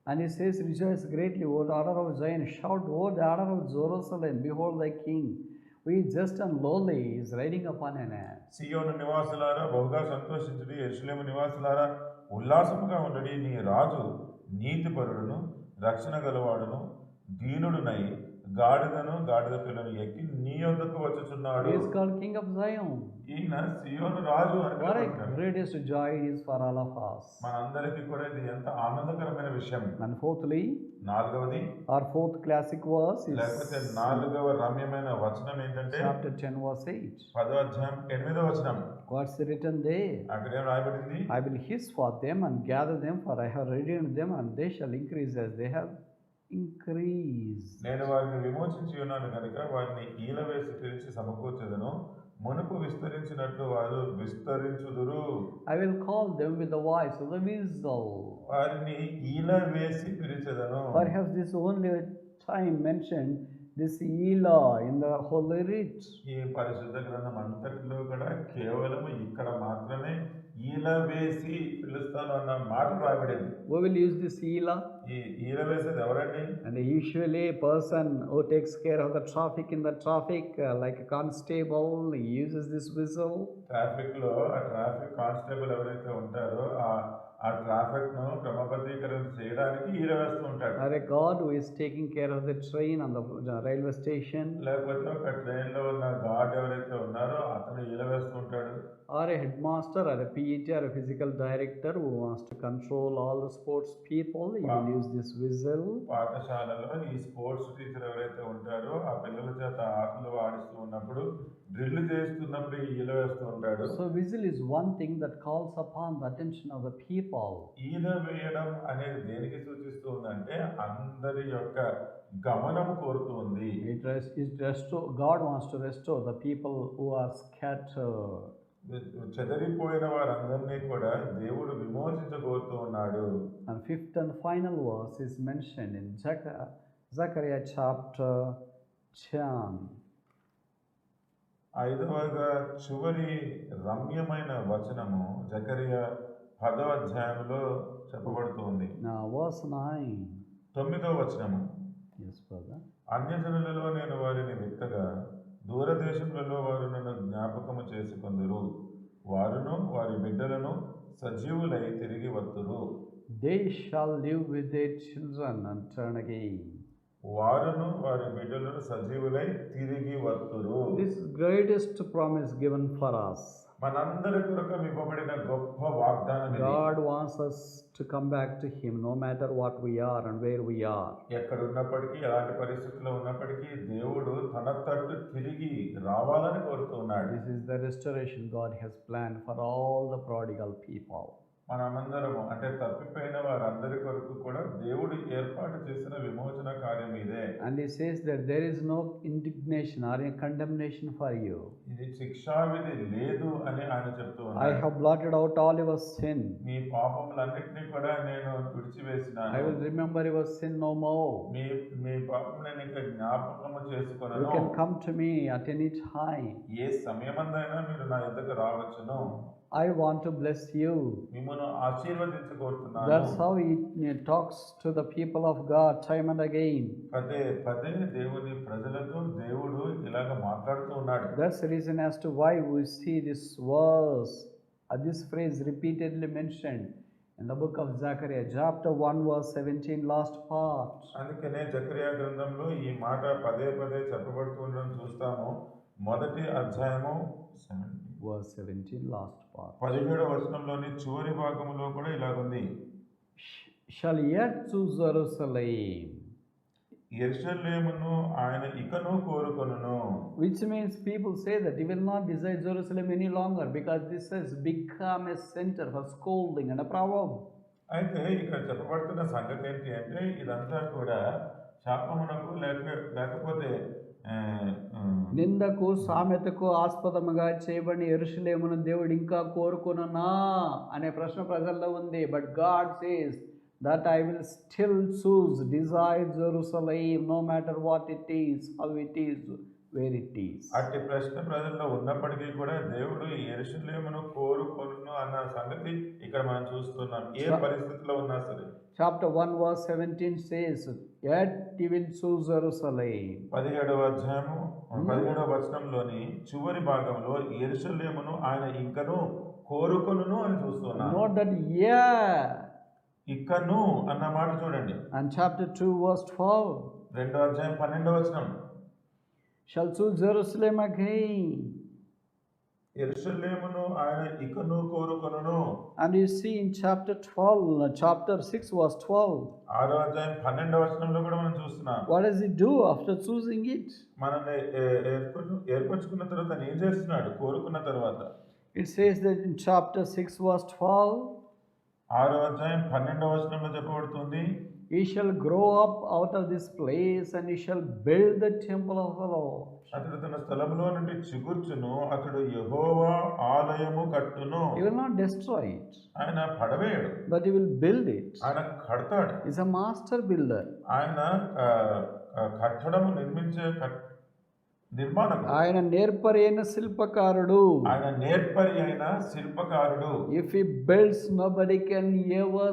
And he says, rejoice greatly, O daughter of Zion. Shout, O daughter of Jerusalem, behold thy king. We just and lowly is riding upon an ass. సియోను నివాసులారా బహుగా సంతోషించుడి, యెరూషలేము నివాసులారా ఉల్లాసముగా ఉండడి. నీ రాజు నీతిపరుడును రక్షణ గలవాడును దీనుడునై గాడిదను గాడిద పిల్లను ఎక్కి నీ యొద్దకు వచ్చుచున్నాడు. He is called King of Zion. ఈయన సియోను రాజు అని What a పిలువబడుతున్నాడు. greatest joy it is for all of us. మనందరికీ కూడా ఇది ఎంత ఆనందకరమైన విషయం. And fourthly, నాలుగవది our fourth classic verse is లేకపోతే నాలుగవ రమ్యమైన వచనం ఏంటంటే chapter 10 verse 8. 10వ అధ్యాయం 8వ వచనం. What's written there? అక్కడ ఏం రాయబడింది? I will hiss for them and gather them, for I have redeemed them, and they shall increase as they have increased. నేను వారిని విమోచించి ఉన్నాను కనుక వారిని ఈలవేసి పిలిచి సమకూర్చెదను, మునుపు విస్తరించినట్లు వారు విస్తరించుదురు. I will call them with the voice of the whistle. వారిని ఈలవేసి పిలిచెదను. Perhaps this only time mentioned this Ela in the Holy Writ. ఈ పరిశుద్ధ గ్రంథం అంతటిలో కూడా కేవలం ఇక్కడ మాత్రమే ఈలవేసి పిలుస్తాను అన్న మాట రాయబడింది. Who will use this Ela? ఈ ఈలవేసేది ఎవరండి? And usually a person who takes care of the traffic in the traffic, like a constable, he uses this whistle. Traffic లో ఆ ట్రాఫిక్ కానిస్టేబుల్ ఎవరైతే ఉంటారో ఆ ట్రాఫిక్ ను క్రమబద్ధీకరణ చేయడానికి ఈలవేస్తూ ఉంటాడు. Or a guard who is taking care of the train on the railway station. లేకపోతే ఒక ట్రైన్ లో ఉన్న గార్డ్ ఎవరైతే ఉన్నారో అతను ఈలవేస్తూ ఉంటాడు. Or a headmaster or a PET or a physical director who wants to control all the sports people, he will use this whistle. పాఠశాలలో ఈ స్పోర్ట్స్ టీచర్ ఎవరైతే ఉంటారో ఆ పిల్లల చేత ఆటలు ఆడిస్తూ ఉన్నప్పుడు డ్రిల్ చేస్తున్నప్పుడు ఈల వేస్తూ ఉంటాడు. So whistle is one thing that calls upon the attention of the people. ఈల వేయడం అనేది దేనికి సూచిస్తుందంటే అందరి యొక్క గమనం కోరుతుంది. God wants to restore the people who are scattered. చెదరిపోయిన వారందరినీ కూడా దేవుడు విమోచించబోతూ ఉన్నాడు. And fifth and final verse is mentioned in Zechariah chapter 10. ఐదవగా చివరి రమ్యమైన వచనము జకరియా 10వ అధ్యాయంలో చెప్పబడుతుంది. Now verse 9. 9వ వచనము. Yes, brother. అన్యజనులలో నేను వారిని విత్తగా దూరదేశములలో వారు నన్ను జ్ఞాపకము చేసుకొందురు, వారును వారి బిడ్డలను సజీవులై తిరిగి వత్తురు. They shall live with their children and turn again. వారును వారి బిడ్డలను సజీవులై తిరిగి వత్తురు. This is greatest promise given for us. మనందరి కొరకు ఇవ్వబడిన గొప్ప వాగ్దానం ఇది. God wants us to come back to him no matter what we are and where we are. ఎక్కడ ఉన్నప్పటికీ ఎలాంటి పరిస్థితుల్లో ఉన్నప్పటికీ దేవుడు తన తట్టు తిరిగి రావాలని కోరుతున్నాడు. This is the restoration God has planned for all the prodigal people. మనమందరము అంటే తప్పిపోయిన వారందరి కొరకు కూడా దేవుడు ఏర్పాటు చేసిన విమోచన కార్యం ఇదే. And he says that there is no indignation or condemnation for you. ఇది శిక్షా విధి లేదు అని ఆయన చెప్తూ ఉన్నాడు. I have blotted out all your sin. మీ పాపములన్నిటినీ కూడా నేను విడిచివేసినాను. I will remember your sin no more. మీ పాపములను ఇంకా జ్ఞాపకము చేసుకొనను. You can come to me at any time. ఏ సమయమందైనా మీరు నా యొద్దకు రావచ్చును. I want to bless you. మిమ్మల్ని ఆశీర్వదించగోరుతున్నాను. That's how he talks to the people of God time and again. పదే పదే దేవుని ప్రజలతో దేవుడు ఇలాగ మాట్లాడుతూ ఉన్నాడు. That's the reason as to why we see this verse, this phrase repeatedly mentioned in the book of Zechariah, chapter 1 verse 17, last part. అందుకనే జకరియా గ్రంథంలో ఈ మాట పదే పదే చెప్పబడుతూ ఉండడం చూస్తాము. మొదటి అధ్యాయము verse 17, last part. 17వ వచనంలోని చివరి భాగంలో కూడా ఇలాగుంది. Shall yet to Jerusalem. యెరూషలేమును ఆయన ఇకను కోరుకొనును. Which means people say that he will not desire Jerusalem any longer because this has become a center for scolding and a proverb. అయితే ఇక్కడ చెప్పబడుతున్న సంగతి ఏంటి అంటే ఇదంతా కూడా శాపమునకు లేకపోతే నిందకు సామెతకు ఆస్పదముగా చేయబడిన యెరూషలేమును దేవుడు ఇంకా కోరుకొనునా అనే ప్రశ్న ప్రజల్లో ఉంది. But God says that I will still choose, desire Jerusalem no matter what it is, how it is, where it is. అట్టి ప్రశ్న ప్రజల్లో ఉన్నప్పటికీ కూడా దేవుడు యెరూషలేమును కోరుకొనును అన్న సంగతి ఇక్కడ మనం చూస్తున్నాం. ఏ పరిస్థితిలో ఉన్నా సరే. Chapter 1 verse 17 says, "Yet he will choose Jerusalem." 17వ అధ్యాయము 17వ వచనంలోని చివరి భాగంలో యెరూషలేమును ఆయన ఇంకను కోరుకొనును అని చూస్తున్నాం. Not that ఇకను అన్న మాట చూడండి. And chapter 2 verse 12. 2వ అధ్యాయం 12వ వచనం. Shall choose Jerusalem again. యెరూషలేమును ఆయన ఇకను కోరుకొనును. And you see in chapter 6 verse 12. 6వ అధ్యాయం 12వ వచనంలో కూడా మనం చూస్తున్నాం. What does he do after choosing it? మనల్ని ఏర్పరచుకున్న తర్వాత ఏం చేస్తున్నాడు? కోరుకున్న తర్వాత. It says that in chapter 6 verse 12. 6వ అధ్యాయం 12వ వచనంలో చెప్పబడుతుంది. He shall grow up out of this place and he shall build the temple of the Lord. అతడు తన స్థలములో నుండి చిగుర్చును, అతడు యెహోవా ఆలయము కట్టును. He will not destroy it. ఆయన పడవేయడు, but he will build it. ఆయన కడతాడు. He is a master builder. ఆయన కట్టడము నిర్మించే నిర్మాణకుడు. ఆయన నేర్పరి అయిన శిల్పకారుడు. ఆయన నేర్పరి అయిన శిల్పకారుడు. If he builds, nobody can ever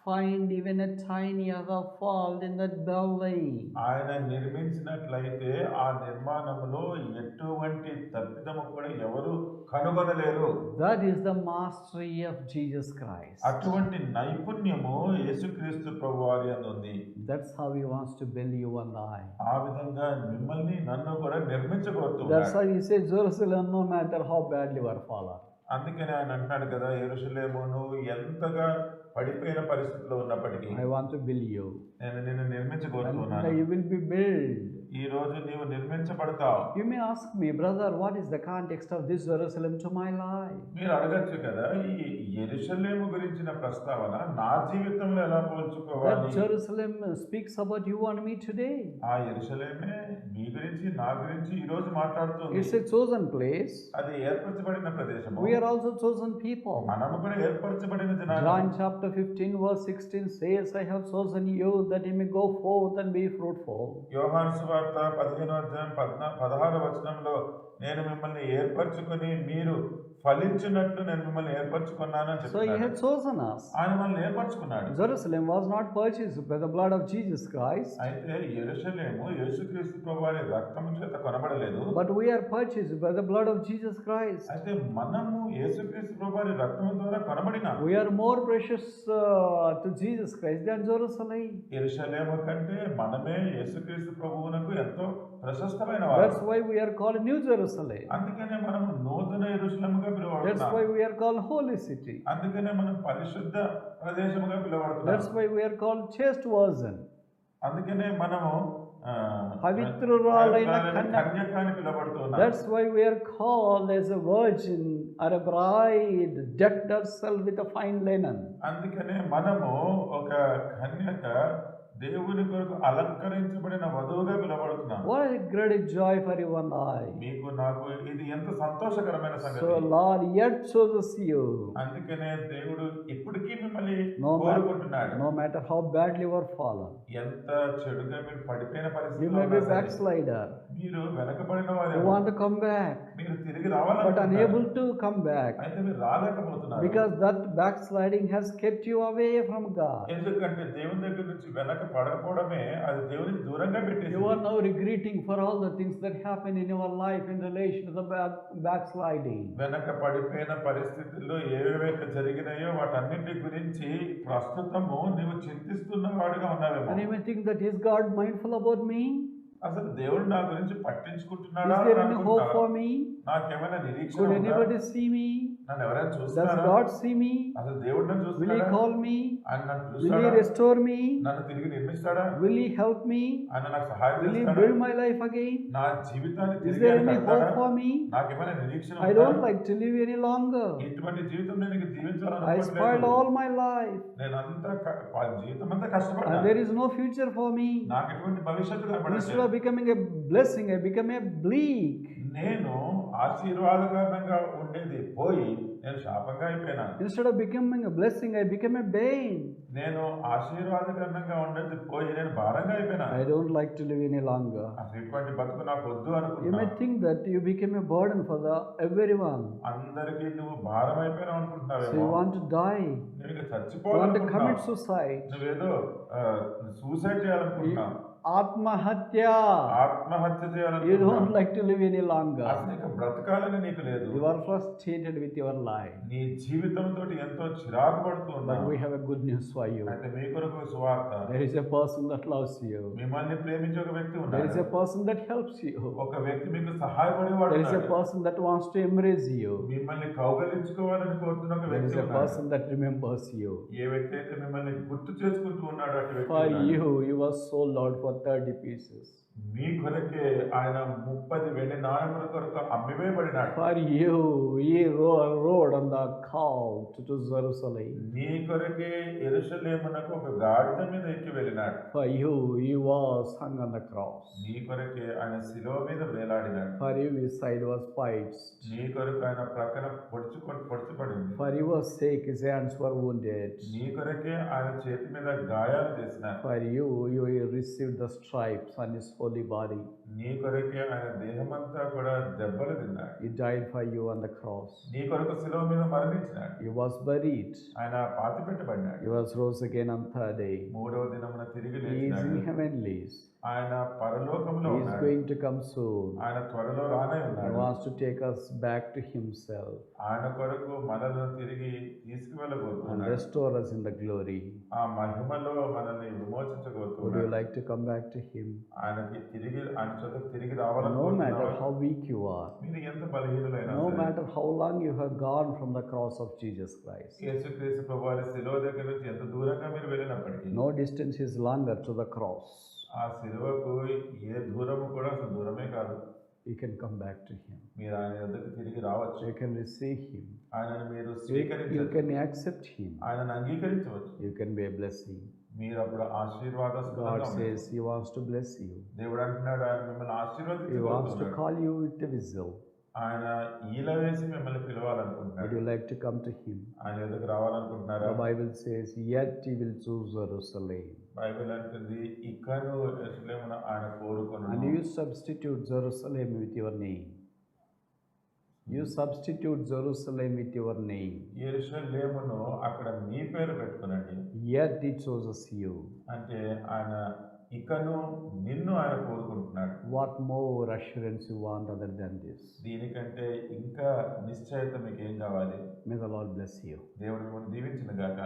find even a tiny other fault in that building. ఆయన నిర్మించినట్లయితే ఆ నిర్మాణములో ఎటువంటి తప్పిదము కూడా ఎవరు కనుగొనలేరు. That is the mastery of Jesus Christ. అటువంటి నైపుణ్యము యేసుక్రీస్తు ప్రభువారి యందు ఉంది. That's how he wants to build you and I. ఆ విధంగా మిమ్మల్ని నన్ను కూడా నిర్మించగోరుతున్నాడు. That's why he says Jerusalem, no matter how badly you are fallen. అందుకనే ఆయన అంటున్నాడు కదా, యెరూషలేమును ఎంతగా పడిపోయిన పరిస్థితిలో ఉన్నప్పటికీ I want to build you. నేను నిన్ను నిర్మించగోరుతున్నాను. You will be built. ఈ రోజు నీవు నిర్మించబడతావు. You may ask me, brother, what is the context of this Jerusalem to my life? మీరు అడగచ్చు కదా, ఈ యెరూషలేము గురించిన ప్రస్తావన నా జీవితంలో ఎలా పోల్చుకోవాలి? That Jerusalem speaks about you and me today. ఆ యెరూషలేమే మీ గురించి నా గురించి ఈ రోజు మాట్లాడుతుంది. It's a chosen place. అది ఏర్పరచబడిన ప్రదేశము. We are also chosen people. మనము కూడా ఏర్పరచబడిన జనాంగం. John chapter 15 verse 16 says, I have chosen you that you may go forth and be fruitful. యోహాను సువార్త 15వ అధ్యాయం 16వ వచనంలో నేను మిమ్మల్ని ఏర్పరచుకొని మీరు ఫలించినట్లు నేను మిమ్మల్ని ఏర్పరచుకున్నాను అని So he had chosen us. ఆయన మనల్ని ఏర్పరచుకున్నాడు. Jerusalem was not purchased by the blood of Jesus Christ. అయితే యెరూషలేము యేసుక్రీస్తు ప్రభువారి రక్తము చేత కొనబడలేదు. But we are purchased by the blood of Jesus Christ. అయితే మనము యేసుక్రీస్తు ప్రభువారి రక్తము ద్వారా కొనబడినాము. We are more precious to Jesus Christ than Jerusalem. యెరూషలేము కంటే మనమే యేసుక్రీస్తు ప్రభువునకు ఎంతో ప్రశస్తమైన వారు. That's why we are called New Jerusalem. అందుకనే మనం నూతన యెరూషలేముగా పిలువబడుతున్నాం. That's why we are called Holy City. అందుకనే మనం పరిశుద్ధ ప్రదేశముగా పిలువబడుతున్నాం. That's why we are called chaste virgin. అందుకనే మనము పవిత్రురాలైన కన్యక అని పిలువబడుతున్నాం. That's why we are called as a virgin or a bride decked herself with a fine linen. అందుకనే మనము ఒక కన్యక దేవుని కొరకు అలంకరించబడిన వధువుగా పిలువబడుతున్నాం. What a great joy for you and I. మీకు నాకు ఇది ఎంత సంతోషకరమైన సంగతి. So Lord yet chooses you. అందుకనే దేవుడు ఇప్పటికీ మిమ్మల్ని కోరుకుంటున్నాడు. No matter how badly you are fallen. ఎంత చెడుగా మీరు పడిపోయిన పరిస్థితిలో You may be backslider. మీరు వెనకబడిన వారు. You want to come back. మీరు తిరిగి రావాలని but unable to come back. అయితే మీరు రాలేకపోతున్నారు. Because that backsliding has kept you away from God. ఎందుకంటే దేవుని దగ్గర నుంచి వెనక పడకపోవడమే అది దేవునికి దూరంగా పెట్టేసింది. You are now regretting for all the things that happen in your life in relation to the backsliding. వెనక పడిపోయిన పరిస్థితుల్లో ఏవేవైతే జరిగినాయో వాటన్నిటి గురించి ప్రస్తుతము నీవు చింతిస్తున్న వాడిగా ఉన్నావేమో. And you may think that is God mindful about me? అసలు దేవుడు నా గురించి పట్టించుకుంటున్నాడా? Is there any hope for me? నాకేమైనా నిరీక్షణ Could ఉందా? anybody see me? నన్ను ఎవరైనా చూస్తారా? Does God see me? అసలు దేవుడు నన్ను Will చూస్తాడా? he call me? ఆయన నన్ను Will చూస్తాడా? he restore me? నన్ను తిరిగి నిర్మిస్తాడా? Will he help me? ఆయన నాకు సహాయం Will he చేస్తాడా? build my life again? నా జీవితాన్ని Is తిరిగి there any కడతాడా? hope for me? నాకేమైనా నిరీక్షణ I ఉందా? don't like to live any longer. ఇటువంటి జీవితం నేను I spoiled జీవించాలనుకోవట్లేదు. all my life. నేను అంతా జీవితం అంతా And కష్టపడ్డా. there is no future for me. నాకు ఎటువంటి భవిష్యత్తు Instead కనబడట్లేదు. of becoming a blessing, I become a bleak. నేను ఆశీర్వాదకరంగా ఉండేది పోయి నేను శాపంగా అయిపోయినాను. Instead of becoming a blessing, I became a bane. నేను ఆశీర్వాదకరంగా ఉండేది పోయి నేను భారంగా అయిపోయినాను. I don't like to live any longer. అసలు ఇటువంటి బతుకు నాకు వద్దు You అనుకున్నా. may think that you became a burden for everyone. అందరికీ నువ్వు భారం అయిపోయినావు So అనుకుంటున్నావేమో. you want to die. నువ్వు ఇక You want to చచ్చిపోవాలనుకుంటున్నావు. commit suicide. నువ్వేదో సూసైడ్ చేయాలనుకుంటున్నావు. Atmahatya. ఆత్మహత్య You చేయాలనుకుంటున్నావు. don't like to live any longer. అసలు ఇక బ్రతకాలని నీకు లేదు. You are frustrated with your life. నీ జీవితంతో ఎంతో చిరాకు పడుతూ But ఉన్నావు. we have a good news for you. అయితే మీ కొరకు సువార్త. There is a person that loves you. మిమ్మల్ని ప్రేమించే ఒక వ్యక్తి There ఉన్నాడు. is a person that helps you. ఒక వ్యక్తి మీకు సహాయపడేవాడు There is a ఉన్నాడు. person that wants to embrace you. మిమ్మల్ని కౌగలించుకోవాలని కోరుతున్న ఒక There వ్యక్తి is a ఉన్నాడు. person that remembers you. ఏ వ్యక్తి అయితే మిమ్మల్ని గుర్తు చేసుకుంటూ ఉన్నాడు అటు వ్యక్తి For ఉన్నాడు. you was sold out for 30 pieces. మీ కొరకే ఆయన 30 వెండి నాణెముల కొరకు అమ్మివేయబడినాడు. For you, he rode on the colt to Jerusalem. నీ కొరకే యెరూషలేమునకు ఒక గాడిద మీద ఎక్కి వెళ్ళినాడు. For you, he was hung on the cross. నీ కొరకే ఆయన శిలువ మీద వేలాడినాడు. For you, his side was pierced. నీ కొరకు ఆయన ప్రక్కన పొడుచుపడింది. For your sake, his hands were wounded. నీ కొరకే ఆయన చేతి మీద గాయాలు చేసినాడు. For you, you received the stripes on his holy body. నీ కొరకే ఆయన దేహమంతా కూడా దెబ్బలు తిన్నాడు. He died for you on the cross. నీ కొరకు శిలువ మీద మరణించినాడు. He was buried. ఆయన పాతి పెట్టబడినాడు. He was rose again on third day. మూడవ దినమున తిరిగి He is లేచినాడు. in heavenlies. ఆయన పరలోకములో He is ఉన్నాడు. going to come soon. ఆయన త్వరలో రానే He ఉన్నాడు. wants to take us back to himself ఆయన కొరకు మనల్ని తిరిగి and తీసుకువెళ్ళబోతున్నాడు. restore us in the glory. ఆ మహిమలో మనల్ని Would you విమోచించబోతున్నాడు. like to come back to him? ఆయనకి తిరిగి ఆయన చోటకు తిరిగి No matter రావాలనుకుంటున్నాడు. how weak you are, మీరు ఎంత బలహీనులైనా no సరే, matter how long you have gone from the cross of Jesus Christ, యేసుక్రీస్తు ప్రభువారి శిలువ దగ్గర నుంచి ఎంత దూరంగా మీరు వెళ్ళినప్పటికీ no distance is longer to the cross. ఆ శిలువకు ఏ దూరము కూడా అసలు దూరమే కాదు. You can come back to him. మీరు ఆయన యొద్దకు తిరిగి రావచ్చు. You can receive him. ఆయనను మీరు You స్వీకరించవచ్చు. can accept him. ఆయనను అంగీకరించవచ్చు. You can be a blessing. మీరు అప్పుడు ఆశీర్వాదస్తులుగా God ఉంటారు. says he wants to bless you. దేవుడు అంటున్నాడు ఆయన మిమ్మల్ని He wants to ఆశీర్వదించబోతున్నాడు. call you with a whistle. ఆయన ఈల వేసి మిమ్మల్ని Would పిలవాలనుకుంటున్నాడు. you like to come to him? ఆయన ఎదుగు రావాలనుకుంటున్నారా? The Bible says, yet he will choose Jerusalem. Bible అంటుంది ఇకను యెరూషలేమును ఆయన And కోరుకొనును. you substitute Jerusalem with your name. You substitute Jerusalem with your name. యెరూషలేమును అక్కడ మీ పేరు పెట్టుకునండి. Yet he chooses you. అంటే ఆయన ఇకను నిన్ను ఆయన కోరుకుంటున్నాడు. What more assurance you want other than this? దీనికంటే ఇంకా నిశ్చయత మీకు ఏం కావాలి? May the Lord bless you. దేవుడు మిమ్మల్ని దీవించిన గాక.